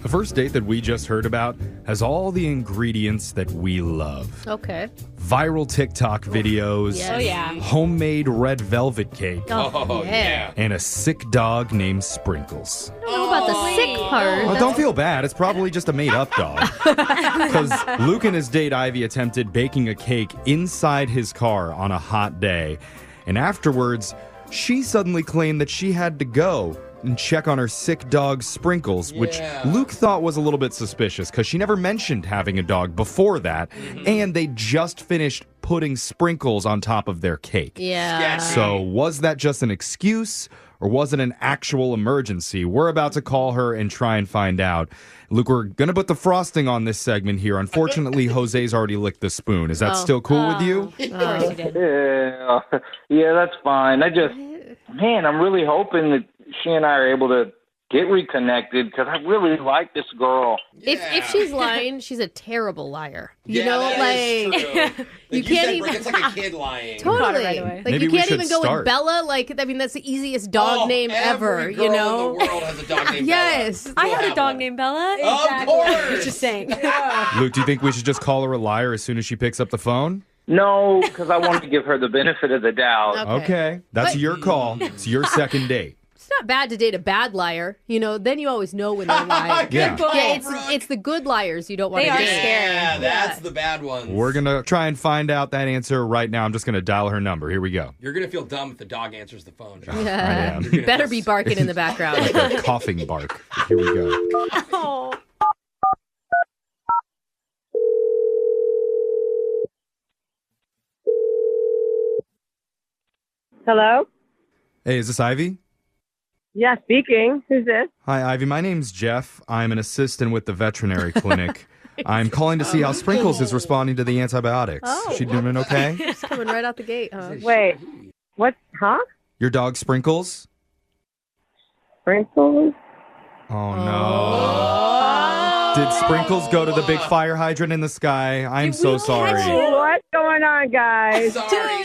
The first date that we just heard about has all the ingredients that we love. Okay. Viral TikTok videos, Yes. Oh, yeah. homemade red velvet cake, Oh, yeah. and a sick dog named Sprinkles. I don't know about the sick part. Well, don't feel bad. It's probably just a made-up dog. Because Luke and his date Ivy attempted baking a cake inside his car on a hot day. And afterwards, she suddenly claimed that she had to go. and check on her sick dog Sprinkles, which Luke thought was a little bit suspicious because she never mentioned having a dog before that, and they just finished putting Sprinkles on top of their cake. Yeah. So was that just an excuse, or was it an actual emergency? We're about to call her and try and find out. Luke, we're going to put the frosting on this segment here. Unfortunately, Jose's already licked the spoon. Is that still cool with you? Of course he did. Yeah, that's fine. I'm really hoping that she and I are able to get reconnected because I really like this girl. If she's lying, she's a terrible liar. You know, that is true. you can't even. It's like a kid lying. Totally. Right away. Like Maybe you we can't should even go start. with Bella. Like, I mean, that's the easiest dog name ever. Every girl You know. in the world has a dog named Yes. Bella. I We'll had a have dog one. named Bella. Of course. Just saying. Luke, do you think we should just call her a liar as soon as she picks up the phone? No, because I want to give her the benefit of the doubt. Okay. That's But- your call. It's your second date. It's not bad to date a bad liar. You know, then you always know when they're lying. Yeah. Yeah, it's the good liars you don't want They to are date. scary. Yeah, that's the bad ones. We're going to try and find out that answer right now. I'm just going to dial her number. Here we go. You're going to feel dumb if the dog answers the phone. Josh. Yeah. am. You better be barking in the background. Like a coughing bark. Here we go. Oh. Hello? Hey, is this Ivy? Yeah, speaking. Who's this? Hi, Ivy. My name's Jeff. I'm an assistant with the veterinary clinic. I'm calling to see how Sprinkles is responding to the antibiotics. Oh. She doing okay? Just coming right out the gate, huh? Wait. What? Huh? Your dog Sprinkles? Sprinkles? Oh, no. Did Sprinkles go to the big fire hydrant in the sky? I'm so sorry. What's going on, guys? Sorry.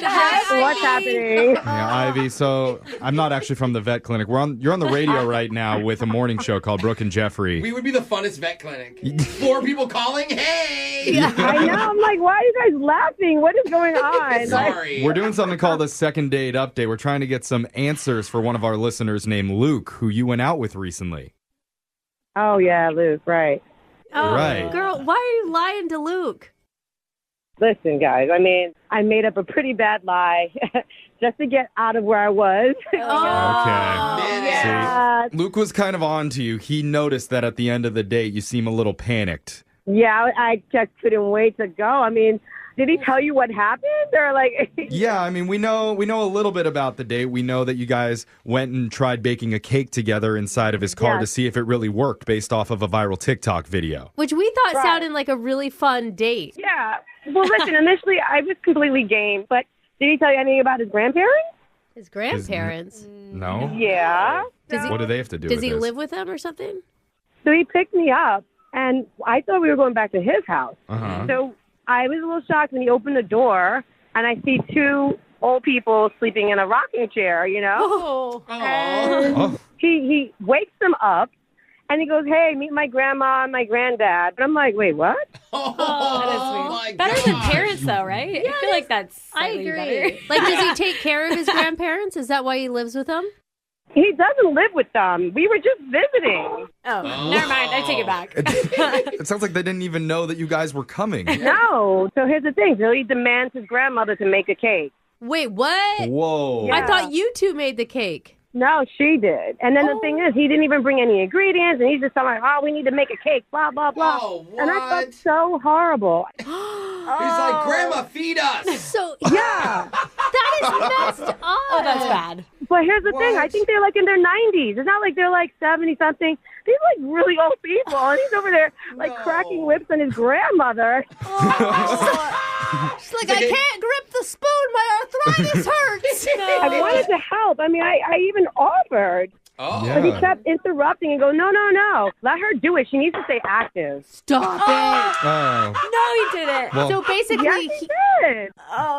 What's happening? Yeah, Ivy, so I'm not actually from the vet clinic. You're on the radio right now with a morning show called Brooke and Jeffrey. We would be the funnest vet clinic. 4 people calling. Hey! I know. I'm like, why are you guys laughing? What is going on? Sorry. We're doing something called a second date update. We're trying to get some answers for one of our listeners named Luke, who you went out with recently. Oh, yeah, Luke, right. Oh, Right. girl, why are you lying to Luke? Listen, guys, I mean, I made up a pretty bad lie just to get out of where I was. Okay. Yeah. See, Luke was kind of on to you. He noticed that at the end of the date, you seem a little panicked. Yeah, I just couldn't wait to go. I mean, did he tell you what happened? Or like, Yeah, I mean, we know a little bit about the date. We know that you guys went and tried baking a cake together inside of his car to see if it really worked based off of a viral TikTok video. Which we thought Right. sounded like a really fun date. yeah. Well, listen, initially I was completely game, but did he tell you anything about his grandparents? His grandparents. No? Yeah. What do they have to do Does with he this? live with them or something? So he picked me up, and I thought we were going back to his house. Uh-huh. So I was a little shocked when he opened the door, and I see 2 old people sleeping in a rocking chair, you know? Oh. And Oh. he wakes them up, and he goes, hey, meet my grandma and my granddad. And I'm like, wait, what? Oh, That is weird. my Better than gosh. parents, though, right? I feel like that's I slightly agree. better. Like, does he take care of his grandparents? Is that why he lives with them? He doesn't live with them. We were just visiting. Oh, never mind. I take it back. It sounds like they didn't even know that you guys were coming. No. So here's the thing. So he demands his grandmother to make a cake. Wait, what? Whoa. Yeah. I thought you two made the cake. No, she did. And then the thing is, he didn't even bring any ingredients, and he's just telling her, oh, we need to make a cake, blah, blah, blah. Oh, And I what? felt so horrible. He's like, Grandma, feed us. So, Yeah. that is messed up. Oh, that's bad. But here's the thing. I What? think they're like in their 90s. It's not like they're like 70-something. These are like really old people. And he's over there like cracking whips on his grandmother. She's like, I can't grip the spoon. My arthritis hurts. I wanted to help. I mean, I even offered. Oh. Yeah. But he kept interrupting and go, no, no, no. Let her do it. She needs to stay active. Stop it. Oh. No, he didn't. Well, So basically, Yes, he did.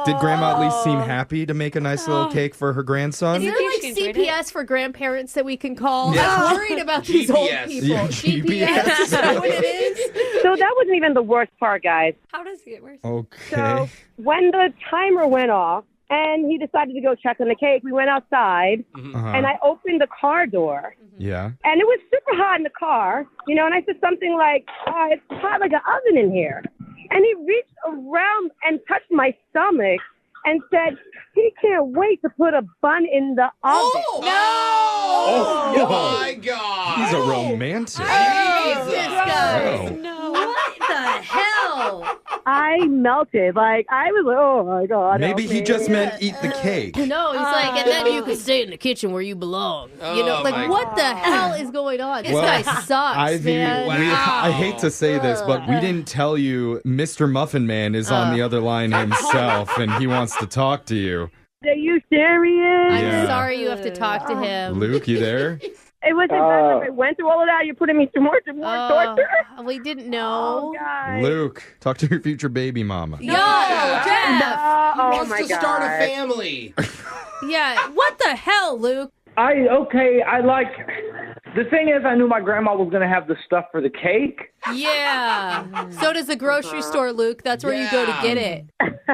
did Grandma at least seem happy to make a nice little cake for her grandson? is there think like she can enjoy CPS for grandparents that we can call? Yeah. I'm worried about these old GPS. people. Yeah, GPS. Is that what it is? So that wasn't even the worst part, guys. How does it get worse? Okay. So when the timer went off and he decided to go check on the cake, we went outside Uh-huh. and I opened the car door. Yeah. And it was super hot in the car, you know, and I said something like, it's hot like an oven in here. And he reached around and touched my stomach and said, He can't wait to put a bun in the oven. Oh my God. He's a romantic. This guy. Oh. No. What the hell? I melted. Like, I was like, oh my God. Maybe help he me. just meant eat the cake. No, he's like, and then you can stay in the kitchen where you belong. You know, Oh, like, my what the hell is going on? This Well, guy sucks, Ivy, man. I hate to say this, but we didn't tell you Mr. Muffin Man is on the other line himself, and he wants to talk to you. Are you serious? I'm Yeah. sorry you have to talk to him. Luke, you there? It wasn't bad if I went through all of that. You're putting me through more torture. We didn't Oh, know. God. Luke, talk to your future baby mama. Yo, Jeff. Oh, Wants my to God. start a family. Yeah, what the hell, Luke? The thing is, I knew my grandma was going to have the stuff for the cake. Yeah. So does the grocery store, Luke. That's where you go to get it.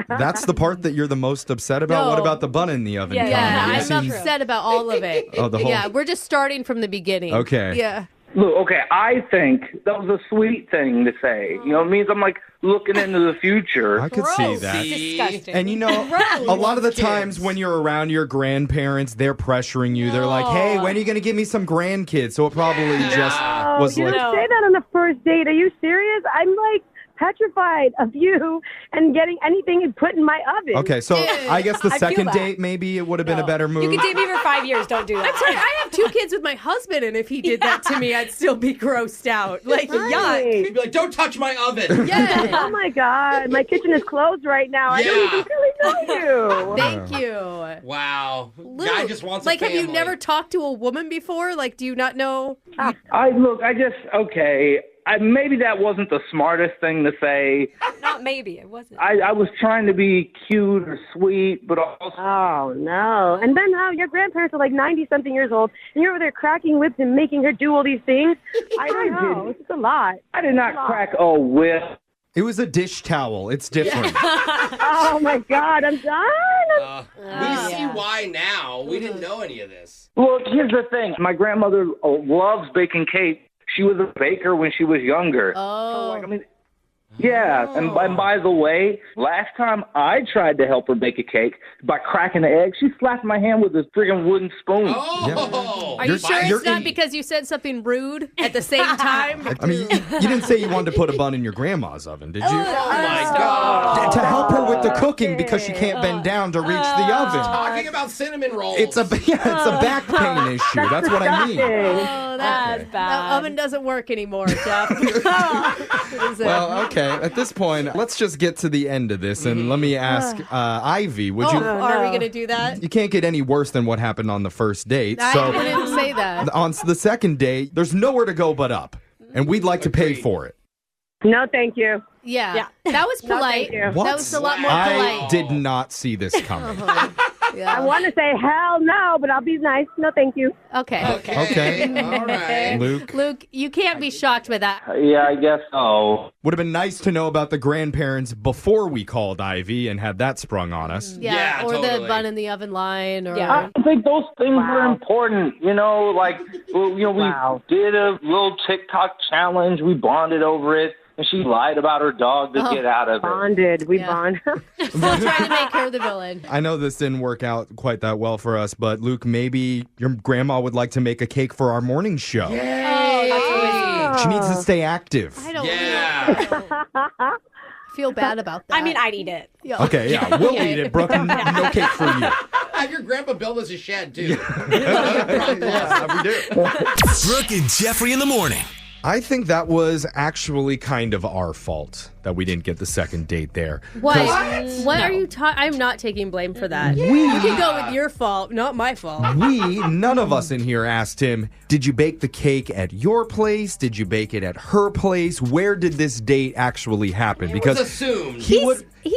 That's the part that you're the most upset about? No. What about the bun in the oven? Yeah, Tommy? You I'm seem- upset about all of it. Oh, the whole- Yeah, we're just starting from the beginning. Okay. Yeah. Look, okay, I think that was a sweet thing to say. You know, it means I'm like looking into the future. I could see that. Disgusting. And you know, a lot of the times when you're around your grandparents, they're pressuring you. They're like, hey, when are you going to give me some grandkids? So it probably just was you like, don't say that on the first date. Are you serious? I'm like petrified of you and getting anything put in my oven. okay, so I guess the I feel second that. date, maybe it would have been a better move. You can date me for 5 years. Don't do that. I'm sorry, I have 2 kids with my husband, and if he did that to me, I'd still be grossed out. Like, yuck. Right. He'd be like, don't touch my oven. Yeah. Oh my God, my kitchen is closed right now. I don't even really know you. Thank you. Wow. Luke, Guy just wants a like, have you family. never talked to a woman before? Like, do you not know? Maybe that wasn't the smartest thing to say. Not maybe. It wasn't. I was trying to be cute or sweet, but also... Oh no! And then how your grandparents are like 90-something years old, and you're over there cracking whips and making her do all these things. I don't know. It's just a lot. I did not crack a whip. It was a dish towel. It's different. Oh my God, I'm done. We see why now. We didn't know any of this. Well, here's the thing. My grandmother loves baking cake. She was a baker when she was younger. Oh. Yeah, and by the way, last time I tried to help her bake a cake by cracking the egg, she slapped my hand with this friggin' wooden spoon. Oh. Are you sure it's not because you said something rude at the same time? I mean, you didn't say you wanted to put a bun in your grandma's oven, did you? Oh my God. To help her with the cooking because she can't bend down to reach the oven. Talking about cinnamon rolls. It's a back pain issue. That's what I mean. Oh, that's bad. The oven doesn't work anymore, Jeff. Well, okay. At this point, let's just get to the end of this, and let me ask Ivy, would you... Are we going to do that? You can't get any worse than what happened on the first date. I So wouldn't say that. on the second date, there's nowhere to go but up, and we'd like to pay for it. No, thank you. Yeah. That was polite. thank you. What? That was a lot more I polite. did not see this coming. I want to say hell no, but I'll be nice. No, thank you. Okay. Okay. All right. Luke, you can't be shocked by that. Yeah, I guess so. would have been nice to know about the grandparents before we called Ivy and had that sprung on us. Yeah, or totally. the bun in the oven line. Or I think those things were important. You know, like, we did a little TikTok challenge. We bonded over it. And she lied about her dog to get out of it. Bonded. We bond. Still trying to make her the villain. I know this didn't work out quite that well for us, but Luke, maybe your grandma would like to make a cake for our morning show. She needs to stay active. I don't feel bad about that. I mean, I'd eat it. Okay, yeah, we'll eat it, Brooke. No cake for you. Have your grandpa build us a shed, too. Yeah, we do. Brooke and Jeffrey in the morning. I think that was actually kind of our fault that we didn't get the second date there. What are you talking? I'm not taking blame for that. You can go with your fault, not my fault. None of us in here asked him, did you bake the cake at your place? Did you bake it at her place? Where did this date actually happen? Because assumed. He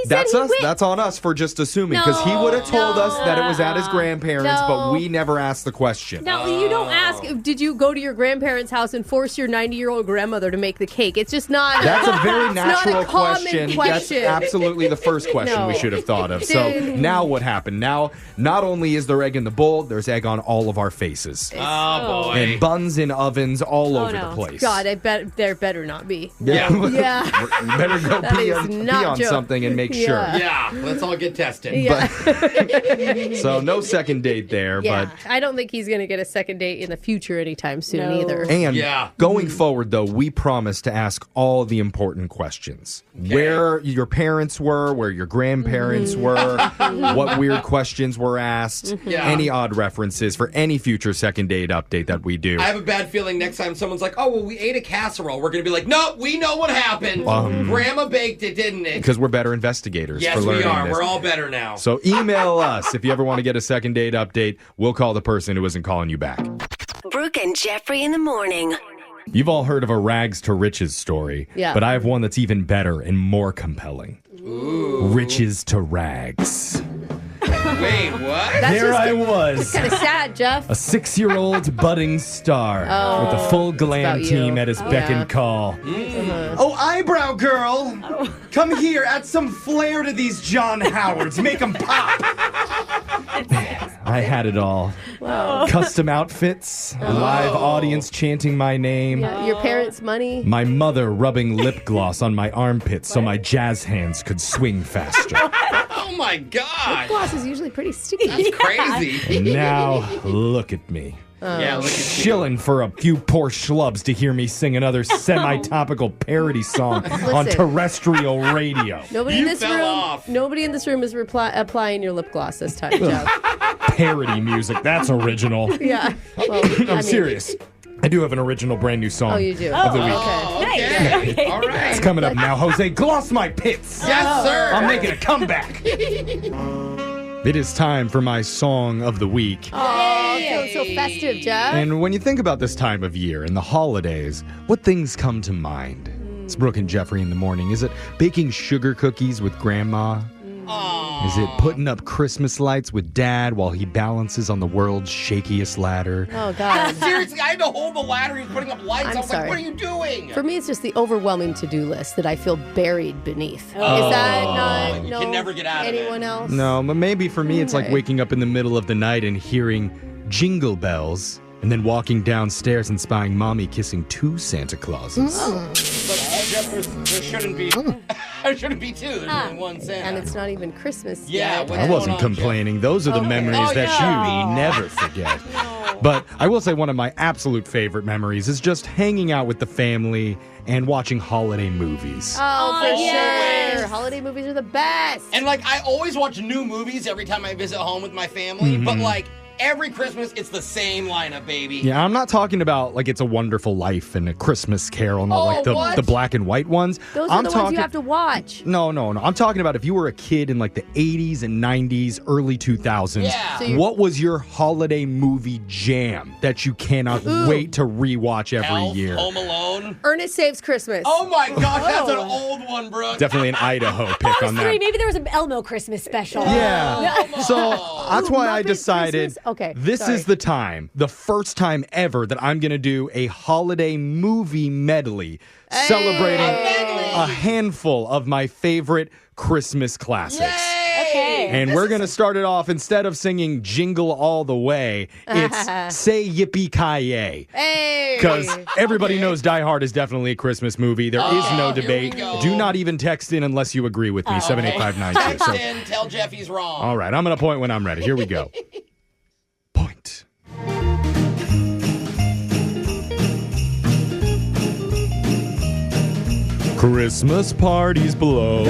said That's he us. went- That's on us for just assuming because he would have told us that it was at his grandparents, but we never asked the question. No, you don't ask ask, did you go to your grandparents' house and force your 90-year-old grandmother to make the cake? It's just not. That's a very natural not a common question. question. That's absolutely the first question we should have thought of. So now what happened? Now, not only is there egg in the bowl, there's egg on all of our faces. Oh, boy. And buns in ovens all over the place. God, I bet there better not be. Yeah. Yeah. You better go That pee is on not joke. something and make sure. Yeah, let's all get tested. Yeah. So no second date there, Yeah. but I don't think he's going to get a second date in the future anytime soon either. and going forward though, we promise to ask all the important questions. Where your parents were, where your grandparents were, what weird questions were asked, any odd references for any future second date update that we do. I have a bad feeling next time someone's like, oh, well, we ate a casserole. We're going to be like, no, we know what happened. Grandma baked it, didn't it? Because we're better investigators. Yes, for learning we are. this. We're all better now. So email us if you ever want to get a second date update. We'll call the person who isn't calling you back. Brooke and Jeffrey in the morning. You've all heard of a rags to riches story, Yeah. but I have one that's even better and more compelling. Riches to rags. Wait, what? There I was. Kind of sad, Jeff. A 6-year-old budding star with a full glam about team you. at his beck and call. Oh, eyebrow girl. Come here. Add some flair to these John Howards. Make them pop. I had it all. Custom outfits, a live audience chanting my name, Yeah, your parents' money. my mother rubbing lip gloss on my armpits so my jazz hands could swing faster. Oh, my God. Gloss is usually pretty sticky. That's crazy. And now, look at me. Yeah, look at you. Shilling for a few poor schlubs to hear me sing another semi-topical parody song on terrestrial radio. Nobody You in this fell room. off. Nobody in this room is applying your lip gloss this time, Jeff. Parody music, that's original. Yeah. Well, I'm serious. I do have an original brand new song. Oh, you do. Of the week. Okay. Okay. All right. It's coming up now. Jose, gloss my pits. Yes, sir. I'm making a comeback. It is time for my song of the week. Oh, feeling so festive, Jeff. And when you think about this time of year and the holidays, what things come to mind? It's Brooke and Jeffrey in the morning. Is it baking sugar cookies with grandma? Is it putting up Christmas lights with dad while he balances on the world's shakiest ladder? Oh, God. Seriously, I had to hold the ladder. He was putting up lights. I'm I was sorry. like, what are you doing? For me, it's just the overwhelming to-do list that I feel buried beneath. Is that not You can never get out of it. anyone else? No, but maybe for me it's like Okay. waking up in the middle of the night and hearing jingle bells and then walking downstairs and spying mommy kissing 2 Santa Clauses. But Jeff, there shouldn't be. There shouldn't be 2. There's only one Santa. And it's not even Christmas Yeah, yet. what's I going wasn't on, complaining. Those are the memories Oh, that yeah. you never forget. But I will say one of my absolute favorite memories is just hanging out with the family and watching holiday movies. Oh, for yes. sure. Holiday movies are the best. And like, I always watch new movies every time I visit home with my family, but like, every Christmas, it's the same lineup, baby. Yeah, I'm not talking about like It's a Wonderful Life and A Christmas Carol and all, like what? the black and white ones. Those are the ones you have to watch. No. I'm talking about if you were a kid in like the 80s and 90s, early 2000s. Yeah. So What was your holiday movie jam that you cannot wait to rewatch every Elf, year? Home Alone. Ernest Saves Christmas. Oh my gosh, that's an old one, Brooke. Definitely an Idaho pick on Honestly, that. maybe there was an Elmo Christmas special. Yeah. So that's why I Muppet decided Christmas? Okay, this sorry. is the time, the first time ever that I'm going to do a holiday movie medley celebrating a handful of my favorite Christmas classics. Okay. And we're going to start it off, instead of singing Jingle All the Way, it's Say Yippee-Ki-Yay. Hey. Because everybody knows Die Hard is definitely a Christmas movie. There is no here we debate. go. Do not even text in unless you agree with me, 78592. Text in, tell Jeff he's wrong. All right, I'm going to point when I'm ready. Here we go. Point. Christmas parties blow.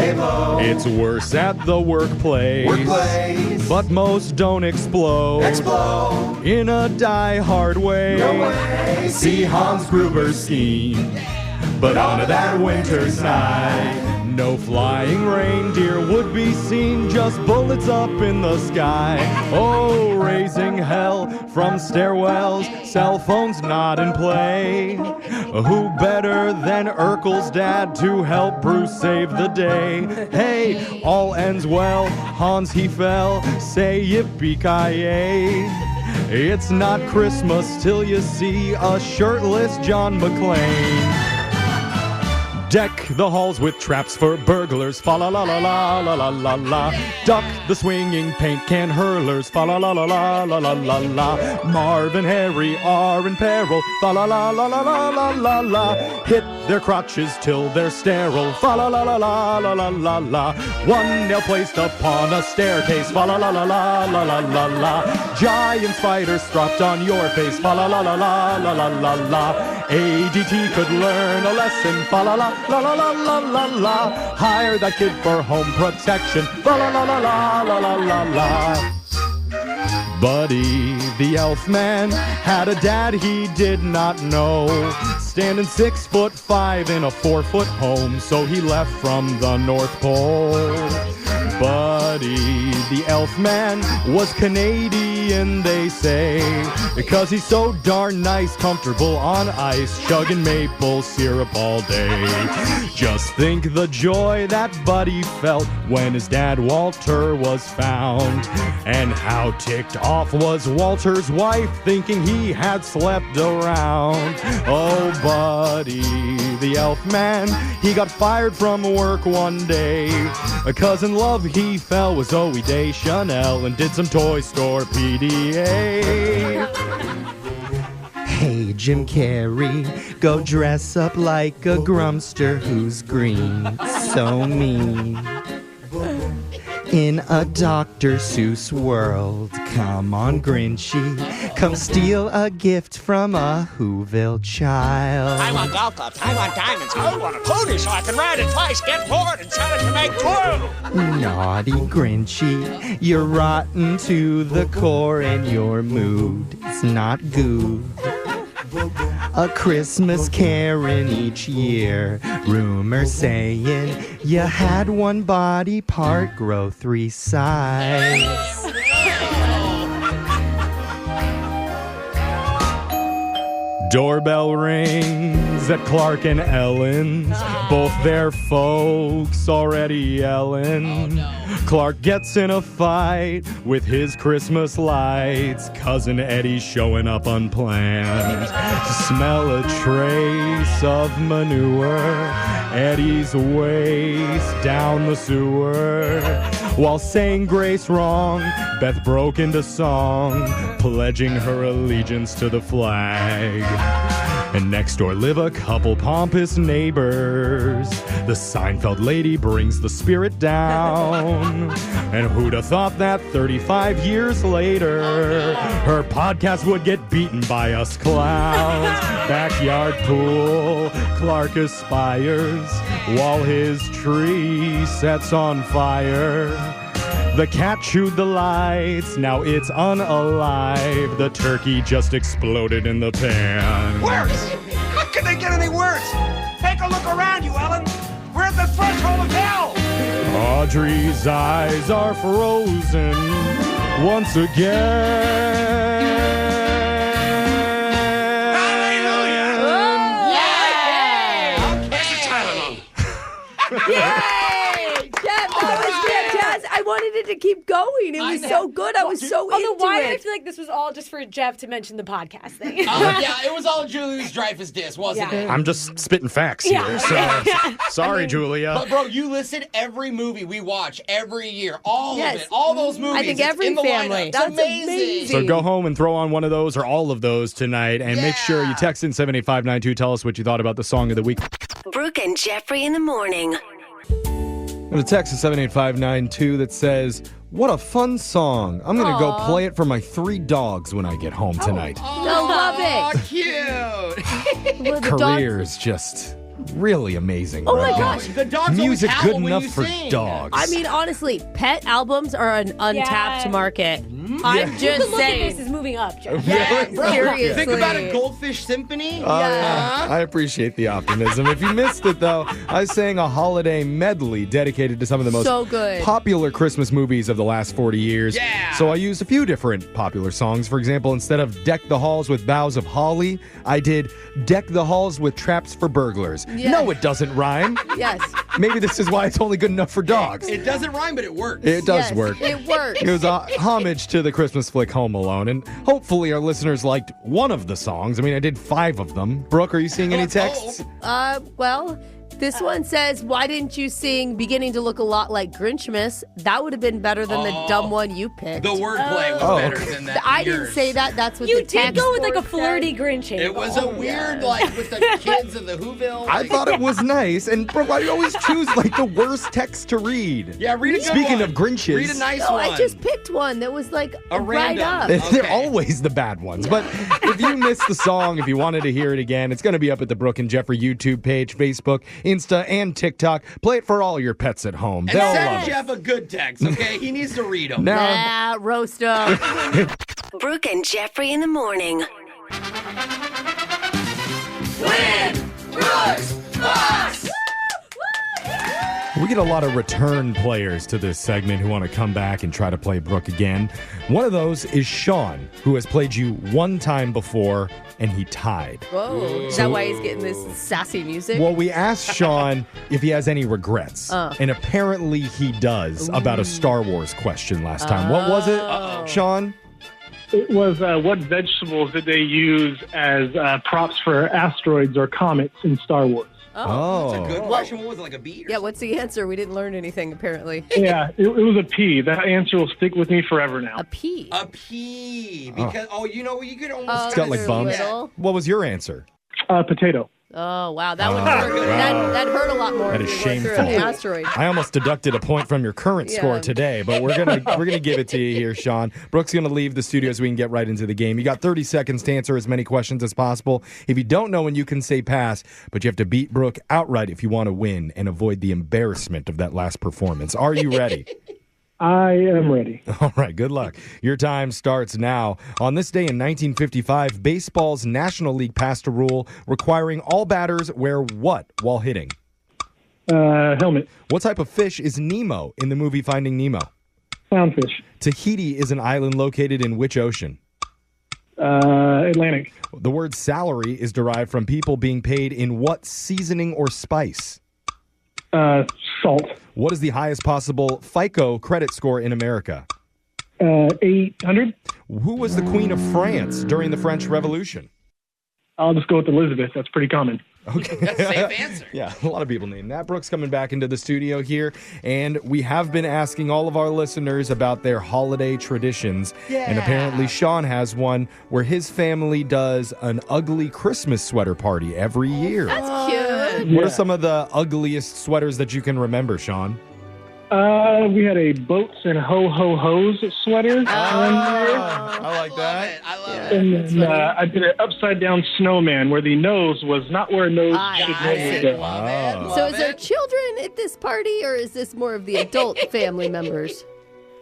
It's worse at the workplace. But most don't explode. In a die-hard way. See Hans Gruber's scheme. But on that winter's night, no flying reindeer would be seen, just bullets up in the sky. Oh, raising hell from stairwells, cell phones not in play. Who better than Urkel's dad to help Bruce save the day? Hey, all ends well, Hans he fell, say yippee-ki-yay. It's not Christmas till you see a shirtless John McClane. Deck the halls with traps for burglars, fa la la la la la la la la. Duck the swinging paint can hurlers, fa la la la la la la la la. Marv and Harry are in peril, fa la la la la la la la la. Hit their crotches till they're sterile, fa la la la la la la la la. One nail placed upon a staircase, fa la la la la la la la la. Giant spiders dropped on your face, fa la la la la la la la la. ADT could learn a lesson, fa la la la la la la la la. Hire that kid for home protection, fa la la la la la la la la. Buddy, the elf man, had a dad he did not know, standing 6'5" in a 4-foot home, so he left from the North Pole. Buddy, the elf man, was Canadian, they say, because he's so darn nice, comfortable on ice, chugging maple syrup all day. Just think the joy that Buddy felt when his dad Walter was found, and how ticked off was Walter's wife, thinking he had slept around. Oh, Buddy, the elf man, he got fired from work one day, because in love he fell with Zooey Deschanel and did some Toy Store PDA. Hey, Jim Carrey, go dress up like a grumster who's green, so mean. In a Dr. Seuss world, come on, Grinchy, come steal a gift from a Whoville child. I want golf clubs, I want diamonds, I want a pony so I can ride it twice, get bored, and sell it to make glue. Naughty Grinchy, you're rotten to the core and your mood is not good. A Christmas Karen each year, rumors saying you had one body part grow 3 sides. Doorbell rings at Clark and Ellen's, both their folks already yelling. Clark gets in a fight with his Christmas lights. Cousin Eddie's showing up unplanned to smell a trace of manure. Eddie's waist down the sewer. While saying grace wrong, Beth broke into song, pledging her allegiance to the flag. And next door live a couple pompous neighbors. The Seinfeld lady brings the spirit down. And who'd have thought that 35 years later, her podcast would get beaten by us clowns. Backyard pool, Clark aspires, while his tree sets on fire. The cat chewed the lights, now it's unalive. The turkey just exploded in the pan. Worse! How can they get any worse? Take a look around you, Ellen. We're at the threshold of hell. Audrey's eyes are frozen once again. Hallelujah! Yay! Here's the Tylenol. Yay! Jeff, that was fantastic. I wanted it to keep going. It was so good. I was so into why it. did I feel like this was all just for Jeff to mention the podcast thing? Yeah, it was all Julia's Dreyfus diss, wasn't it? I'm just spitting facts here, so sorry, Julia. But bro, you listen every movie we watch every year, all of it, all those movies. I think every in the family. lineup. It's That's amazing. So go home and throw on one of those or all of those tonight, and make sure you text in 78592. Tell us what you thought about the song of the week. Brooke and Jeffrey in the morning. I'm going to text to 78592 that says, what a fun song. I'm going to go play it for my 3 dogs when I get home tonight. I love it. Cute. Career's just really amazing. Oh my gosh. The dogs Music always good howl when enough you for sing. dogs. I mean, honestly, pet albums are an untapped market. I'm just Look at saying. this. His moving up, Jeff. Yeah, bro. Seriously. Think about a Goldfish Symphony. I appreciate the optimism. If you missed it, though, I sang a holiday medley dedicated to some of the most So good. popular Christmas movies of the last 40 years. Yeah. So I used a few different popular songs. For example, instead of Deck the Halls with Boughs of Holly, I did Deck the Halls with Traps for Burglars. Yeah. No, it doesn't rhyme. Yes. Maybe this is why it's only good enough for dogs. It doesn't rhyme, but it works. It does Yes, work. it works. It was a homage to the Christmas flick Home Alone, and hopefully our listeners liked one of the songs. I mean, I did 5 of them. Brooke, are you seeing any texts? Well, this one says, why didn't you sing Beginning to Look a Lot Like Grinchmas? That would have been better than the dumb one you picked. The wordplay was better than that. I didn't say that. That's what You the did text go with like a board flirty said. Grinch. It was a weird, like, with the kids of the Whoville. I Like, thought it was nice, and Brooke, why do you always choose like the worst text to read? Yeah, read a good Speaking one. of Grinches, Read a nice No, one. I just picked one that was like A right random. up. They're Okay. always the bad ones. But if you missed the song, if you wanted to hear it again, it's going to be up at the Brooke and Jeffrey YouTube page, Facebook, Insta, and TikTok. Play it for all your pets at home. And They'll send love it. Jeff a good text, okay? He needs to read them. Now, Roast 'em. Brooke and Jeffrey in the morning. we get a lot of return players to this segment who want to come back and try to play Brooke again. One of those is Sean, who has played you one time before, and he tied. Whoa. Is that why he's getting this sassy music? Well, we asked Sean if he has any regrets, and apparently he does about a Star Wars question last time. What was it, Sean? It was what vegetables did they use as props for asteroids or comets in Star Wars? Oh. That's a good question. What was it, like a bee? Yeah, what's the answer? We didn't learn anything, apparently. Yeah, it was a pea. That answer will stick with me forever now. A pea? A pea. Because, you know, you could almost... It's got like bumps. little. What was your answer? Potato. Oh, wow. That would hurt. wow. That hurt a lot more. That if is you went through shameful. an asteroid. I almost deducted a point from your current score Yeah. today, but we're gonna give it to you here, Sean. Brooke's gonna leave the studio so we can get right into the game. You got 30 seconds to answer as many questions as possible. If you don't know when you can say pass, but you have to beat Brooke outright if you want to win and avoid the embarrassment of that last performance. Are you ready? I am ready. All right, good luck. Your time starts now. On this day in 1955, baseball's National League passed a rule requiring all batters wear what while hitting? Helmet. What type of fish is Nemo in the movie Finding Nemo? Clownfish. Tahiti is an island located in which ocean? Atlantic. The word salary is derived from people being paid in what seasoning or spice? Salt. What is the highest possible FICO credit score in America? 800. Who was the Queen of France during the French Revolution? I'll just go with Elizabeth. That's pretty common. Okay. That's a safe answer. Yeah, a lot of people name that. Brooke's coming back into the studio here, and we have been asking all of our listeners about their holiday traditions. Yeah. And apparently Sean has one where his family does an ugly Christmas sweater party every year. That's cute. What are some of the ugliest sweaters that you can remember, Sean? We had a boats and ho-ho-hos sweater. I like that. I love it. And then I did an upside-down snowman where the nose was not where a nose should normally go. Love it. So Love is there it. children at this party, or is this more of the adult family members?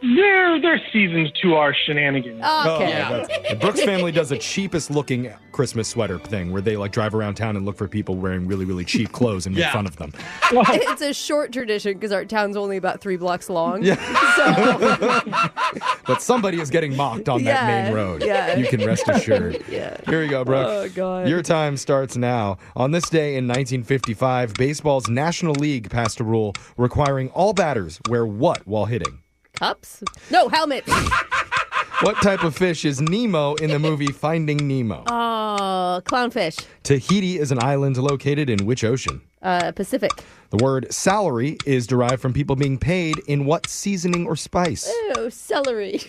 They're seasoned to our shenanigans. Okay. And Brooke's family does the cheapest looking Christmas sweater thing where they like drive around town and look for people wearing really, really cheap clothes and make Yeah. fun of them. It's a short tradition because our town's only about 3 blocks long. Yeah. So, But somebody is getting mocked on that Yeah, main road. yeah. You can rest assured. Yeah. Here we go, Brooke. Oh, God. Your time starts now. On this day in 1955, baseball's National League passed a rule requiring all batters wear what while hitting? cups? No, helmet. What type of fish is Nemo in the movie Finding Nemo? Oh, clownfish. Tahiti is an island located in which ocean? Pacific. The word salary is derived from people being paid in what seasoning or spice? Oh, celery.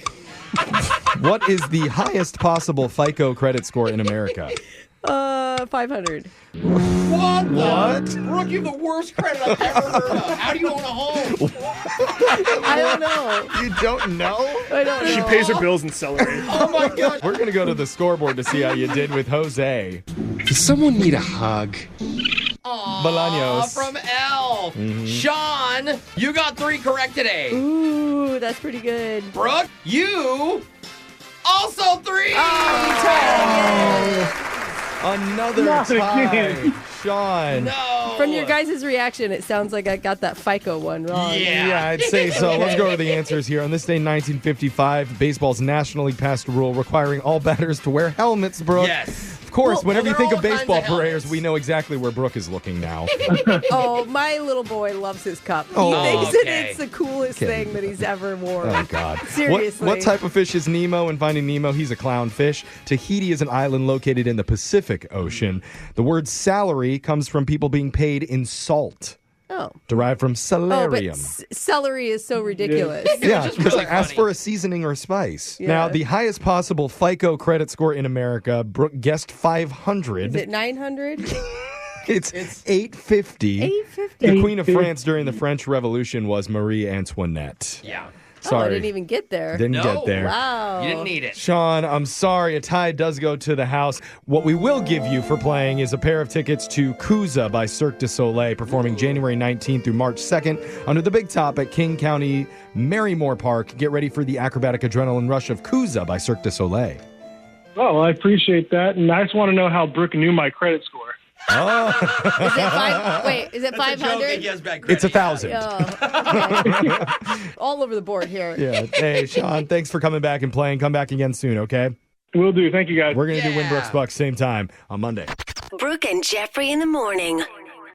What is the highest possible FICO credit score in America? 500. What? Brooke, you have the worst credit I've ever heard of. How do you own a home? I don't know. You don't know? I don't know. She pays her bills in celery. Oh my God. We're going to go to the scoreboard to see how you did with Jose. Does someone need a hug? Aw, Bolaños. from Elf. Sean, you got 3 correct today. Ooh, that's pretty good. Brooke, you Also 3. Another Not tie. again. Sean. No. From your guys' reaction, it sounds like I got that FICO one wrong. Yeah, I'd say so. Let's go over the answers here. On this day, 1955, baseball's National League passed a rule requiring all batters to wear helmets, Brooke. Yes. Of course, Well, whenever you they're think all of kinds baseball of helmets. players, we know exactly where Brooke is looking now. Oh, my little boy loves his cup. He Oh, thinks okay. that it's the coolest Okay. thing that he's ever worn. Oh, God. Seriously. What type of fish is Nemo in Finding Nemo? He's a clownfish. Tahiti is an island located in the Pacific Ocean. The word salary comes from people being paid in salt, Oh. derived from Oh, but salarium. celery is so ridiculous. Yeah, just because really I asked funny. for a seaseaning or spice. Yeah. Now, the highest possible FICO credit score in America, Brooke guessed 500. Is it 900? It's 850. 850. The Queen of France during the French Revolution was Marie Antoinette. Yeah. Oh, I Sorry. didn't even get there. Didn't No. get there. Wow. You didn't need it. Sean, I'm sorry. A tie does go to the house. What we will give you for playing is a pair of tickets to Kuza by Cirque du Soleil, performing January 19th through March 2nd under the Big Top at King County Merrymore Park. Get ready for the acrobatic adrenaline rush of Kuza by Cirque du Soleil. Oh, I appreciate that. And I just want to know how Brooke knew my credit score. Oh, Is it five? Wait, is it That's a joke. 500? It gives back credit. it's 1,000. Oh, okay. All over the board here. Yeah. Hey, Sean, thanks for coming back and playing. Come back again soon, okay? Will do. Thank you, guys. We're going to do Winbrook's Bucks same time on Monday. Brooke and Jeffrey in the morning.